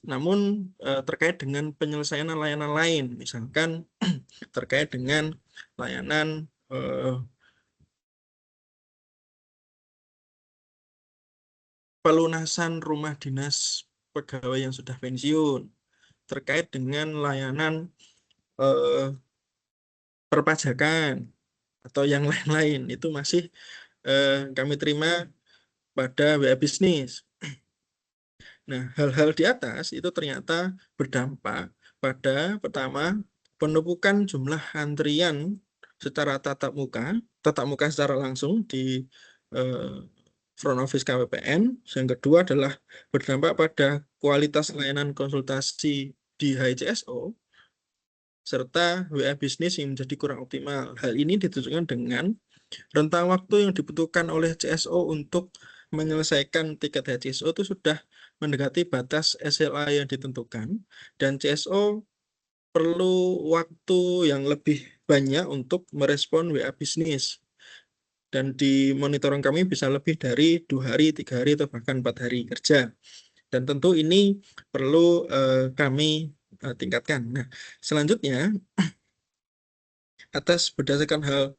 Namun terkait dengan penyelesaian layanan lain, misalkan terkait dengan layanan pelunasan rumah dinas pegawai yang sudah pensiun, terkait dengan layanan perpajakan atau yang lain-lain, itu masih kami terima pada WA Bisnis. Nah, hal-hal di atas itu ternyata berdampak pada pertama penumpukan jumlah antrian secara tatap muka secara langsung di front office KPPN. Yang kedua adalah berdampak pada kualitas layanan konsultasi di HCSO serta WA Bisnis yang menjadi kurang optimal. Hal ini ditunjukkan dengan rentang waktu yang dibutuhkan oleh CSO untuk menyelesaikan tiket HCSO itu sudah mendekati batas SLA yang ditentukan, dan CSO perlu waktu yang lebih banyak untuk merespon WA Bisnis. Dan di monitoring kami bisa lebih dari 2 hari, 3 hari, atau bahkan 4 hari kerja. Dan tentu ini perlu kami tingkatkan. Nah, selanjutnya, atas berdasarkan hal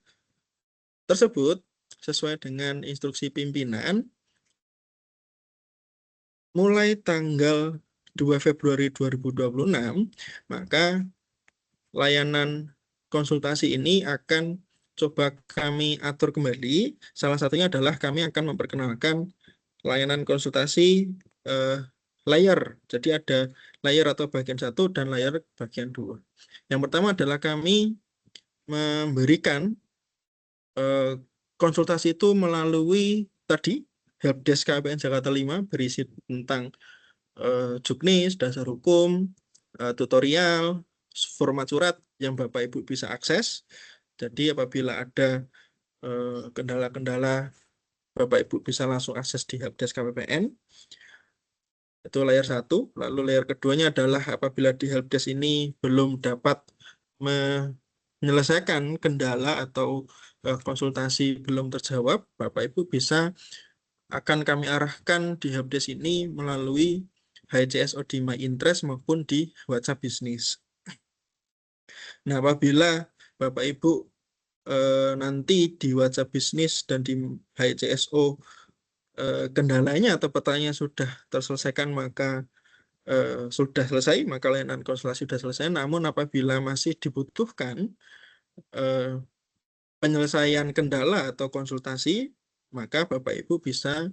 tersebut, sesuai dengan instruksi pimpinan, mulai tanggal 2 Februari 2026, maka layanan konsultasi ini akan coba kami atur kembali. Salah satunya adalah kami akan memperkenalkan layanan konsultasi layer. Jadi ada layer atau bagian 1 dan layer bagian 2. Yang pertama adalah kami memberikan konsultasi itu melalui tadi helpdesk KPPN Jakarta 5 berisi tentang juknis, dasar hukum, tutorial, format surat yang Bapak Ibu bisa akses. Jadi apabila ada kendala-kendala, Bapak Ibu bisa langsung akses di helpdesk KPPN. Itu layer 1. Lalu layer keduanya adalah apabila di helpdesk ini belum dapat menyelesaikan kendala atau konsultasi belum terjawab, Bapak Ibu bisa akan kami arahkan di helpdesk ini melalui HCSO di My Interest maupun di WhatsApp Bisnis. Nah, apabila Bapak Ibu nanti di WhatsApp Bisnis dan di HCSO kendalanya atau pertanyaannya sudah terselesaikan, maka sudah selesai, maka layanan konsultasi sudah selesai. Namun apabila masih dibutuhkan penyelesaian kendala atau konsultasi, maka Bapak Ibu bisa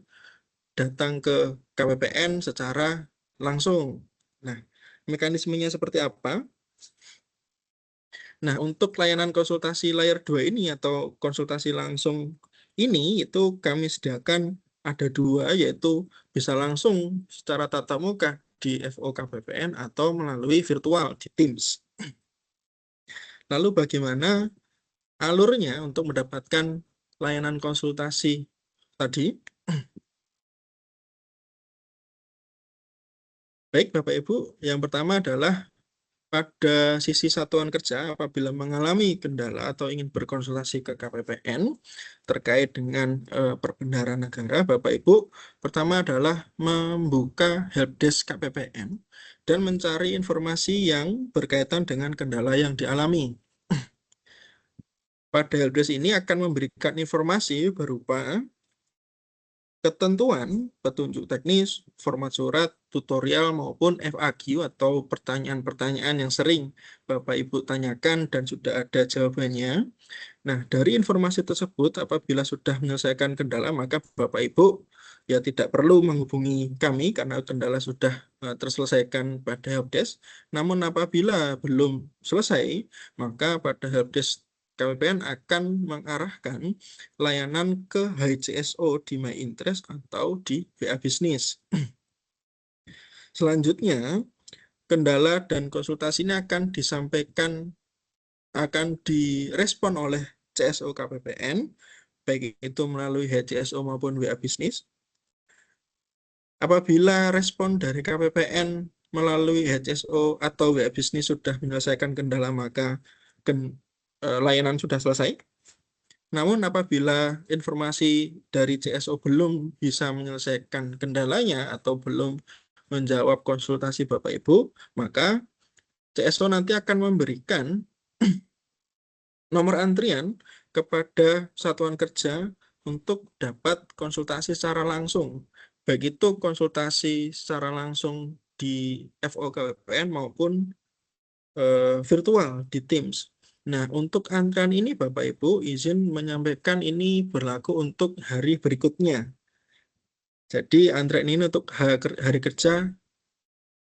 datang ke KPPN secara langsung. Nah, mekanismenya seperti apa? Nah, untuk layanan konsultasi layer 2 ini atau konsultasi langsung ini, itu kami sediakan ada 2, yaitu bisa langsung secara tatap muka di FO KPPN atau melalui virtual di Teams. Lalu bagaimana alurnya untuk mendapatkan layanan konsultasi tadi? Baik, Bapak Ibu, yang pertama adalah pada sisi satuan kerja apabila mengalami kendala atau ingin berkonsultasi ke KPPN terkait dengan perbendaharaan negara, Bapak Ibu pertama adalah membuka helpdesk KPPN dan mencari informasi yang berkaitan dengan kendala yang dialami. Pada helpdesk ini akan memberikan informasi berupa ketentuan, petunjuk teknis, format surat, tutorial, maupun FAQ atau pertanyaan-pertanyaan yang sering Bapak Ibu tanyakan dan sudah ada jawabannya. Nah, dari informasi tersebut, apabila sudah menyelesaikan kendala, maka Bapak Ibu ya tidak perlu menghubungi kami karena kendala sudah terselesaikan pada helpdesk. Namun apabila belum selesai, maka pada helpdesk KPPN akan mengarahkan layanan ke HCSO di My Interest atau di WA Bisnis. Selanjutnya, kendala dan konsultasi ini akan disampaikan, akan direspon oleh CSO KPPN, baik itu melalui HCSO maupun WA Bisnis. Apabila respon dari KPPN melalui HCSO atau WA Bisnis sudah menyelesaikan kendala, maka layanan sudah selesai. Namun apabila informasi dari CSO belum bisa menyelesaikan kendalanya atau belum menjawab konsultasi Bapak Ibu, maka CSO nanti akan memberikan nomor antrian kepada satuan kerja untuk dapat konsultasi secara langsung. Baik itu konsultasi secara langsung di FO KPPN maupun virtual di Teams. Nah, untuk antrian ini Bapak Ibu izin menyampaikan ini berlaku untuk hari berikutnya. Jadi antrian ini untuk hari kerja,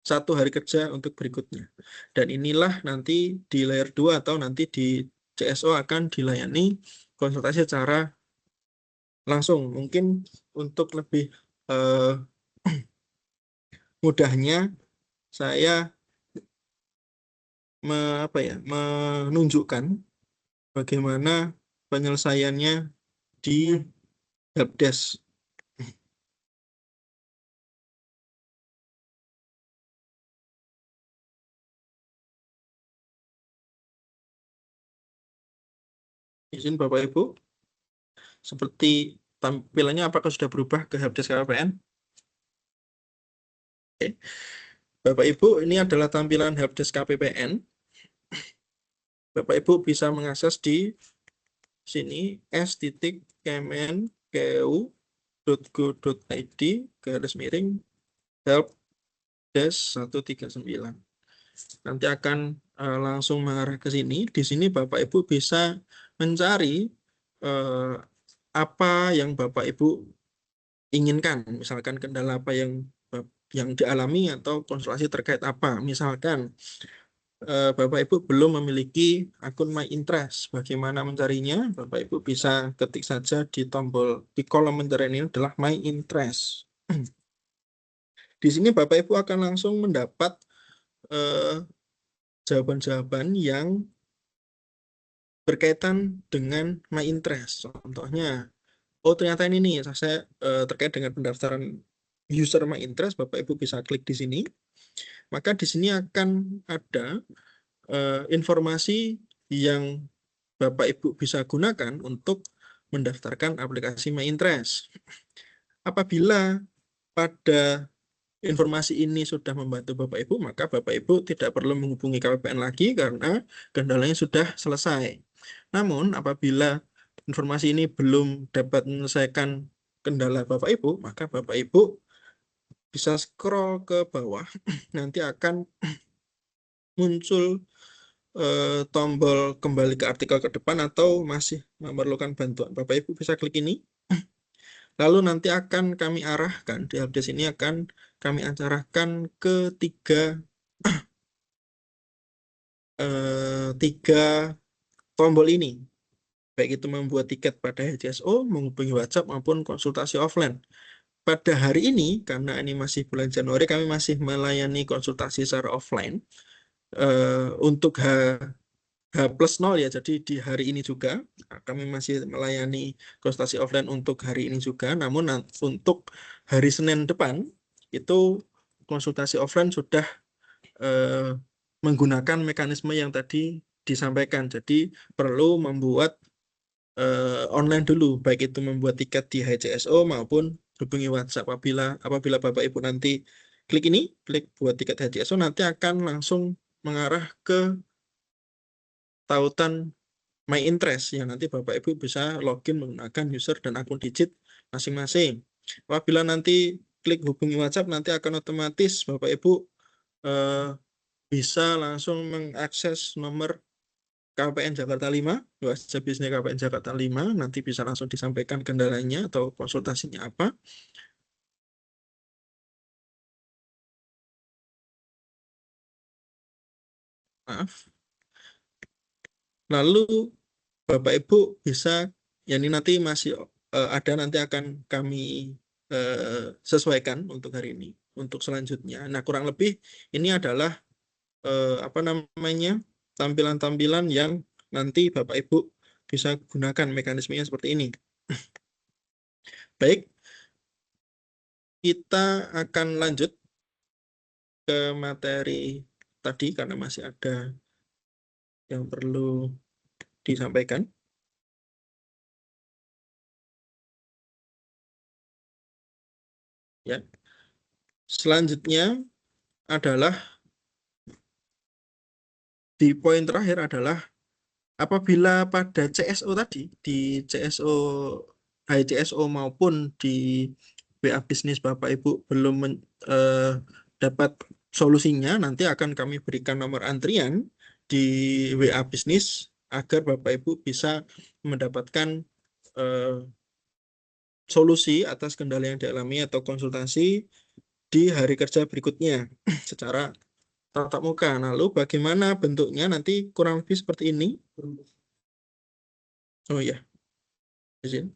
1 hari kerja untuk berikutnya. Dan inilah nanti di layer 2 atau nanti di CSO akan dilayani konsultasi secara langsung. Mungkin untuk lebih mudahnya saya menunjukkan bagaimana penyelesaiannya di helpdesk. Izin Bapak Ibu, seperti tampilannya apakah sudah berubah ke helpdesk KPPN? Oke. Bapak Ibu, ini adalah tampilan helpdesk KPPN. Bapak Ibu bisa mengakses di sini s.kemenku.go.id/helpdesk 139. Nanti akan langsung mengarah ke sini. Di sini Bapak Ibu bisa mencari apa yang Bapak Ibu inginkan. Misalkan kendala apa yang dialami atau konsultasi terkait apa. Misalkan Bapak Ibu belum memiliki akun My Interest. Bagaimana mencarinya? Bapak Ibu bisa ketik saja di kolom pencarian ini adalah My Interest. Di sini Bapak Ibu akan langsung mendapat jawaban-jawaban yang berkaitan dengan My Interest. Contohnya, oh ternyata ini nih, saya terkait dengan pendaftaran user My Interest, Bapak Ibu bisa klik di sini. Maka di sini akan ada informasi yang Bapak Ibu bisa gunakan untuk mendaftarkan aplikasi My Interest. Apabila pada informasi ini sudah membantu Bapak Ibu, maka Bapak Ibu tidak perlu menghubungi KPPN lagi karena kendalanya sudah selesai. Namun apabila informasi ini belum dapat menyelesaikan kendala Bapak Ibu, maka Bapak Ibu bisa scroll ke bawah, nanti akan muncul tombol kembali ke artikel ke depan atau masih memerlukan bantuan. Bapak Ibu bisa klik ini. Lalu nanti akan kami arahkan, di helpdesk ini akan kami arahkan ke tiga tombol ini. Baik itu membuat tiket pada HCSO, menghubungi WhatsApp maupun konsultasi offline. Pada hari ini, karena ini masih bulan Januari, kami masih melayani konsultasi secara offline. Untuk H+0 ya, jadi di hari ini juga kami masih melayani konsultasi offline untuk hari ini juga, namun untuk hari Senin depan itu konsultasi offline sudah menggunakan mekanisme yang tadi disampaikan, jadi perlu membuat online dulu, baik itu membuat tiket di HCSO maupun hubungi WhatsApp. Apabila Bapak Ibu nanti klik ini, klik buat tiket HCSO, nanti akan langsung mengarah ke tautan My Interest yang nanti Bapak Ibu bisa login menggunakan user dan akun digit masing-masing. Apabila nanti klik hubungi WhatsApp, nanti akan otomatis Bapak Ibu bisa langsung mengakses nomor KPN Jakarta 5, WhatsApp bisnis KPN Jakarta 5, nanti bisa langsung disampaikan kendalanya atau konsultasinya apa. Maaf. Lalu Bapak Ibu bisa, ya ini nanti masih ada, nanti akan kami sesuaikan untuk hari ini. Untuk selanjutnya, nah kurang lebih ini adalah apa namanya, tampilan-tampilan yang nanti Bapak Ibu bisa gunakan mekanismenya seperti ini. Baik, kita akan lanjut ke materi tadi karena masih ada yang perlu disampaikan. Ya. Selanjutnya adalah di poin terakhir adalah apabila pada CSO tadi, di CSO, HCSO maupun di WA bisnis Bapak Ibu belum dapat solusinya, nanti akan kami berikan nomor antrian di WA bisnis agar Bapak Ibu bisa mendapatkan solusi atas kendala yang dialami atau konsultasi di hari kerja berikutnya secara tatap muka. Lalu bagaimana bentuknya nanti kurang lebih seperti ini. Oh ya, izin.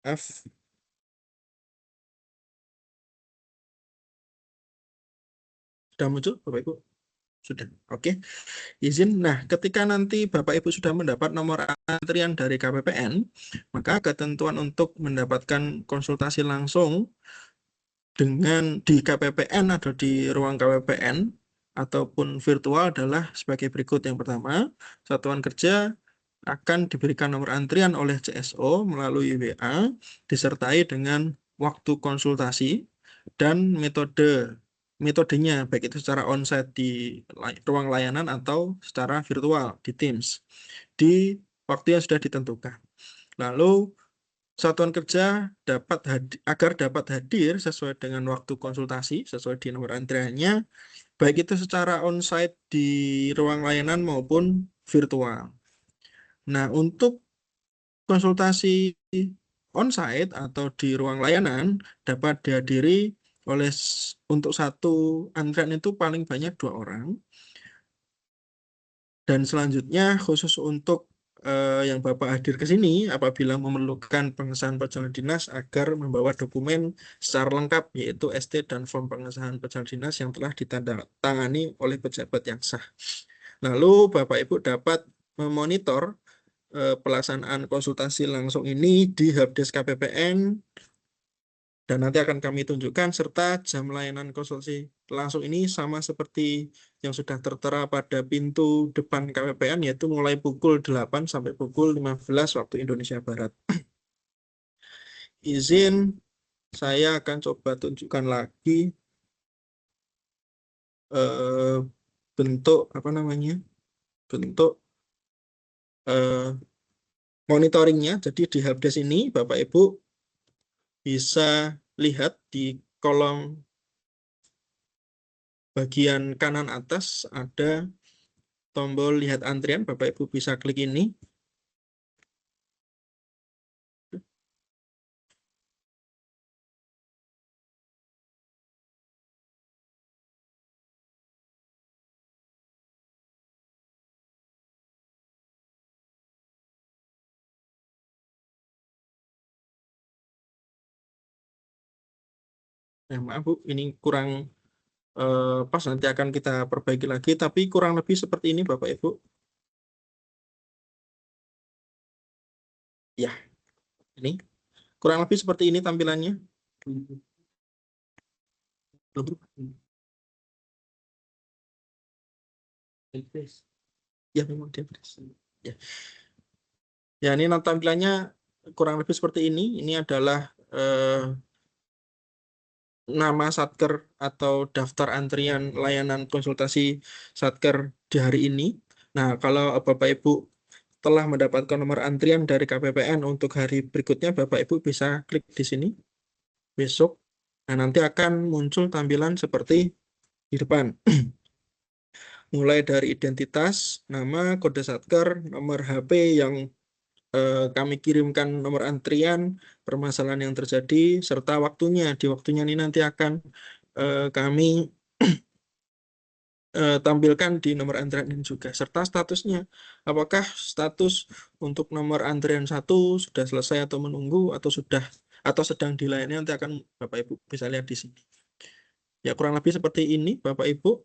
Maaf. Sudah muncul Bapak Ibu? Sudah. Oke. Izin. Nah, ketika nanti Bapak Ibu sudah mendapat nomor antrian dari KPPN, maka ketentuan untuk mendapatkan konsultasi langsung dengan di KPPN atau di ruang KPPN ataupun virtual adalah sebagai berikut. Yang pertama, satuan kerja akan diberikan nomor antrian oleh CSO melalui WA disertai dengan waktu konsultasi dan metodenya, baik itu secara onsite di ruang layanan atau secara virtual di Teams di waktu yang sudah ditentukan. Lalu satuan kerja agar dapat hadir sesuai dengan waktu konsultasi, sesuai di nomor antriannya, baik itu secara on-site di ruang layanan maupun virtual. Nah, untuk konsultasi on-site atau di ruang layanan dapat dihadiri oleh untuk satu antrian itu paling banyak 2 orang. Dan selanjutnya khusus untuk yang Bapak hadir ke sini apabila memerlukan pengesahan perjalanan dinas agar membawa dokumen secara lengkap yaitu ST dan form pengesahan perjalanan dinas yang telah ditandatangani oleh pejabat yang sah. Lalu Bapak Ibu dapat memonitor pelaksanaan konsultasi langsung ini di Helpdesk KPPN dan nanti akan kami tunjukkan serta jam layanan konsultasi langsung ini sama seperti yang sudah tertera pada pintu depan KPPN yaitu mulai pukul 8 sampai pukul 15 waktu Indonesia Barat. Izin saya akan coba tunjukkan lagi bentuk bentuk monitoringnya. Jadi di helpdesk ini Bapak Ibu bisa lihat di kolom bagian kanan atas ada tombol lihat antrian. Bapak Ibu bisa klik ini. Maaf Bu, ini kurang pas, nanti akan kita perbaiki lagi, tapi kurang lebih seperti ini Bapak Ibu. Ya, ini kurang lebih seperti ini tampilannya. Ya, memang dia. Ya. Ya, ini tampilannya kurang lebih seperti ini. Ini adalah nama satker atau daftar antrian layanan konsultasi satker di hari ini. Nah, kalau Bapak Ibu telah mendapatkan nomor antrian dari KPPN untuk hari berikutnya, Bapak Ibu bisa klik di sini besok. Nah, nanti akan muncul tampilan seperti di depan. Mulai dari identitas, nama, kode satker, nomor HP yang kami kirimkan nomor antrian, permasalahan yang terjadi, serta waktunya. Di waktunya ini nanti akan kami tampilkan di nomor antrian ini juga, serta statusnya. Apakah status untuk nomor antrian 1 sudah selesai atau menunggu, atau sedang dilayani, nanti akan Bapak Ibu bisa lihat di sini. Ya, kurang lebih seperti ini Bapak Ibu.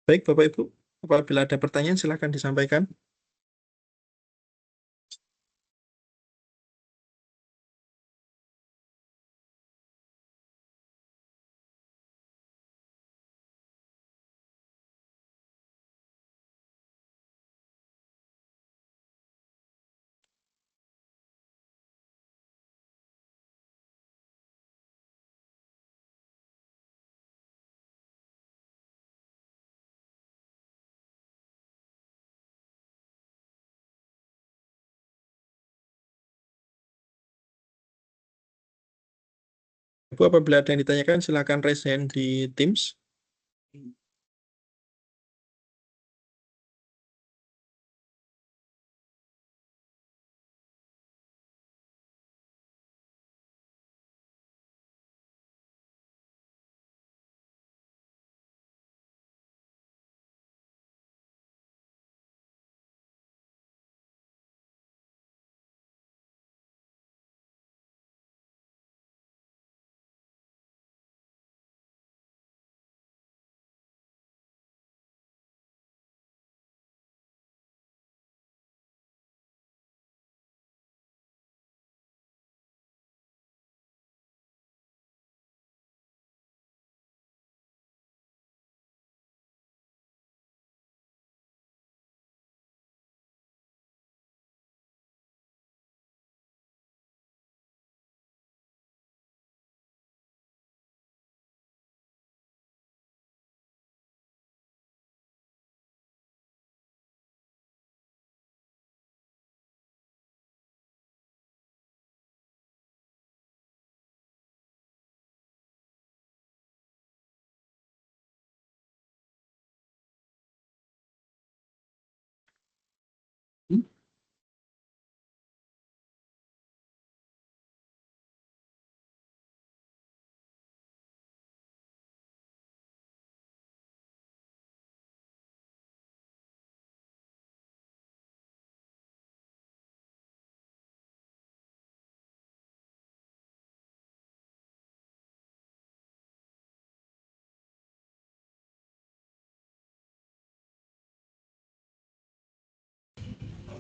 Baik, Bapak Ibu, apabila ada pertanyaan silakan disampaikan. Ibu, apabila ada yang ditanyakan silakan raise hand di Teams.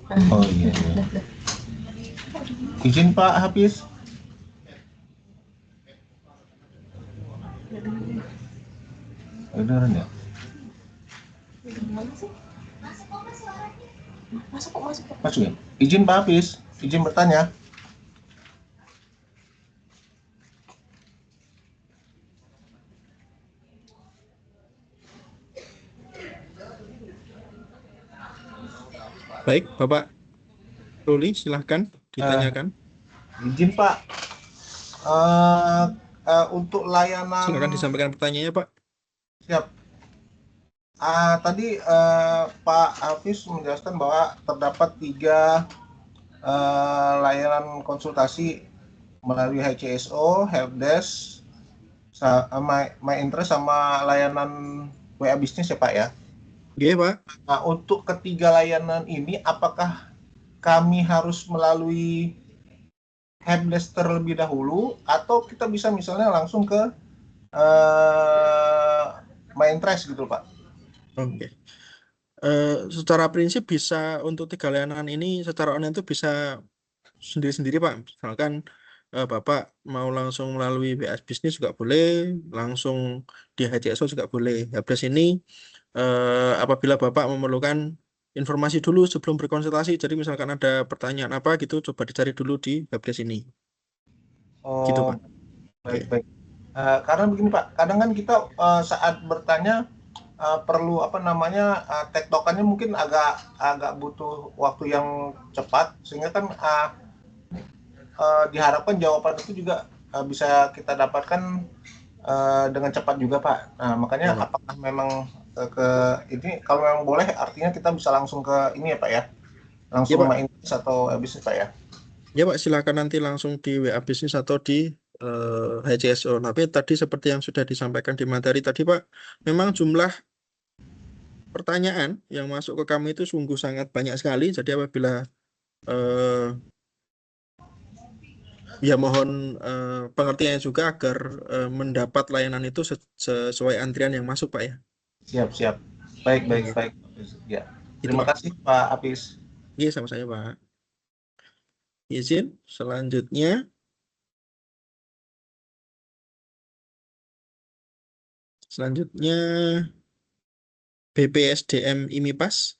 Oh iya, iya. Izin Pak Hafiz. Kedengeran ya? Masuk ya? Izin Pak Hafiz, izin bertanya. Baik, Bapak Ruli, silahkan ditanyakan. Izin Pak, untuk layanan Silakan disampaikan pertanyaannya, Pak. siap. Tadi Pak Hafiz menjelaskan bahwa terdapat 3 layanan konsultasi melalui HCSO, helpdesk, My Interest sama layanan WA bisnis ya Pak ya. Oke, Pak. Nah, untuk ketiga layanan ini apakah kami harus melalui helpdesk terlebih dahulu atau kita bisa misalnya langsung ke My Interest gitu Pak? Oke. Secara prinsip bisa untuk 3 layanan ini secara online itu bisa sendiri-sendiri, Pak. Misalkan Bapak mau langsung melalui WA Bisnis juga boleh, langsung di HCSO juga boleh. Helpdesk ini apabila Bapak memerlukan informasi dulu sebelum berkonsultasi, jadi misalkan ada pertanyaan apa gitu, coba dicari dulu di helpdesk ini. Gitu, Pak. Baik. Karena begini Pak, kadang kan kita saat bertanya perlu tektokannya mungkin agak butuh waktu yang cepat sehingga kan diharapkan jawaban itu juga bisa kita dapatkan dengan cepat juga Pak. Nah makanya Ya, Pak. apakah memang ini kalau memang boleh artinya kita bisa langsung ke ini ya Pak ya, langsung Ya, Pak. main atau bisnis Pak ya. Ya, Pak, silakan nanti langsung di WA Bisnis atau di HCSO. Tapi tadi seperti yang sudah disampaikan di materi tadi, Pak, memang jumlah pertanyaan yang masuk ke kami itu sungguh sangat banyak sekali. Jadi apabila ya mohon pengertiannya juga agar mendapat layanan itu sesuai antrian yang masuk, Pak ya. Siap. Baik, baik, baik. Ya. Itu Terima Pak. kasih Pak Apis. Iya, sama saya Pak. Izin selanjutnya. Selanjutnya BPSDM IMIPAS.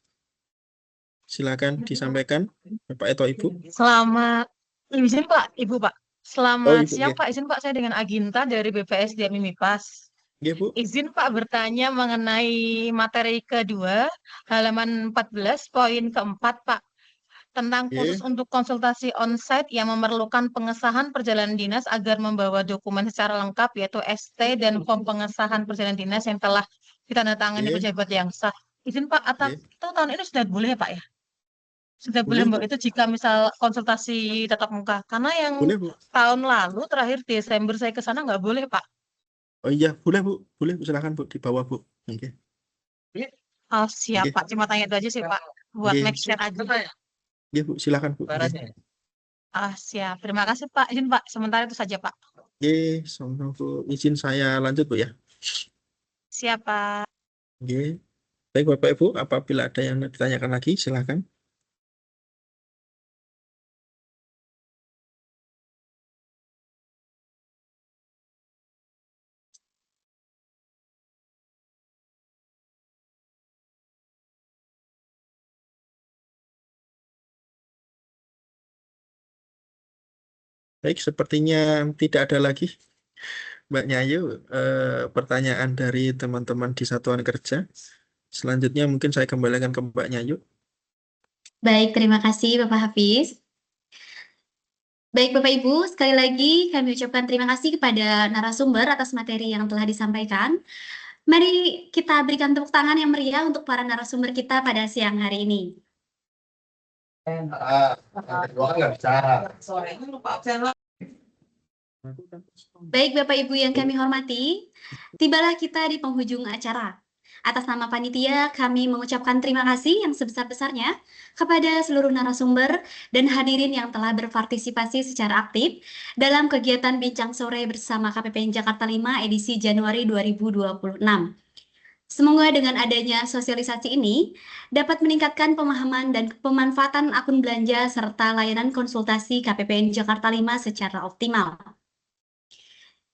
Silakan disampaikan Bapak atau Ibu. Selamat, izin Pak, Ibu Pak. Oh, Selamat Ibu, siang ya. Pak, izin Pak, saya dengan Aginta dari BPSDM MIPAS. Ya, Bu. Izin Pak bertanya mengenai materi kedua, halaman 14, poin keempat Pak. Tentang Ya. khusus untuk konsultasi on-site yang memerlukan pengesahan perjalanan dinas agar membawa dokumen secara lengkap, yaitu ST dan form pengesahan perjalanan dinas yang telah ditandatangani Ya. pejabat yang sah. Izin Pak, atau Ya. itu tahun ini sudah boleh ya Pak ya? Sudah boleh Boleh, Mbak Bu. itu jika misal konsultasi tatap muka. Karena yang Boleh, Bu. tahun lalu terakhir Desember saya ke sana nggak boleh Pak. Oh iya, boleh, Bu. Boleh, Bu. Silakan, Bu. Di bawah, Bu. Oke. Oh siap Oke. Pak, cuma tanya itu aja sih Pak. Buat Oke. next year aja Pak. Ya, Bu. Silakan, Bu. Oke. Ah siap, terima kasih Pak. Izin Pak, sementara itu saja Pak. Oke, sama Bu. Izin saya lanjut, Bu ya. Siap Pak. Oke. Baik, Bapak Ibu, apabila ada yang ditanyakan lagi, silakan. Baik, sepertinya tidak ada lagi, Mbak Nyayu, pertanyaan dari teman-teman di satuan kerja. Selanjutnya mungkin saya kembalikan ke Mbak Nyayu. Baik, terima kasih Bapak Hafiz. Baik Bapak Ibu, sekali lagi kami ucapkan terima kasih kepada narasumber atas materi yang telah disampaikan. Mari kita berikan tepuk tangan yang meriah untuk para narasumber kita pada siang hari ini. Baik Bapak Ibu yang kami hormati, tibalah kita di penghujung acara. Atas nama panitia, kami mengucapkan terima kasih yang sebesar-besarnya kepada seluruh narasumber dan hadirin yang telah berpartisipasi secara aktif dalam kegiatan Bincang Sore bersama KPPN Jakarta 5 edisi Januari 2026. Semoga dengan adanya sosialisasi ini dapat meningkatkan pemahaman dan pemanfaatan akun belanja serta layanan konsultasi KPPN Jakarta 5 secara optimal.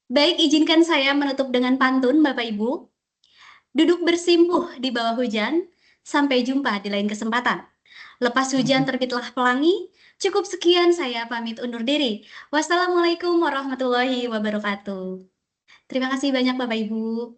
Baik, izinkan saya menutup dengan pantun Bapak Ibu. Duduk bersimpuh di bawah hujan, sampai jumpa di lain kesempatan. Lepas hujan terbitlah pelangi, cukup sekian saya pamit undur diri. Wassalamualaikum warahmatullahi wabarakatuh. Terima kasih banyak Bapak Ibu.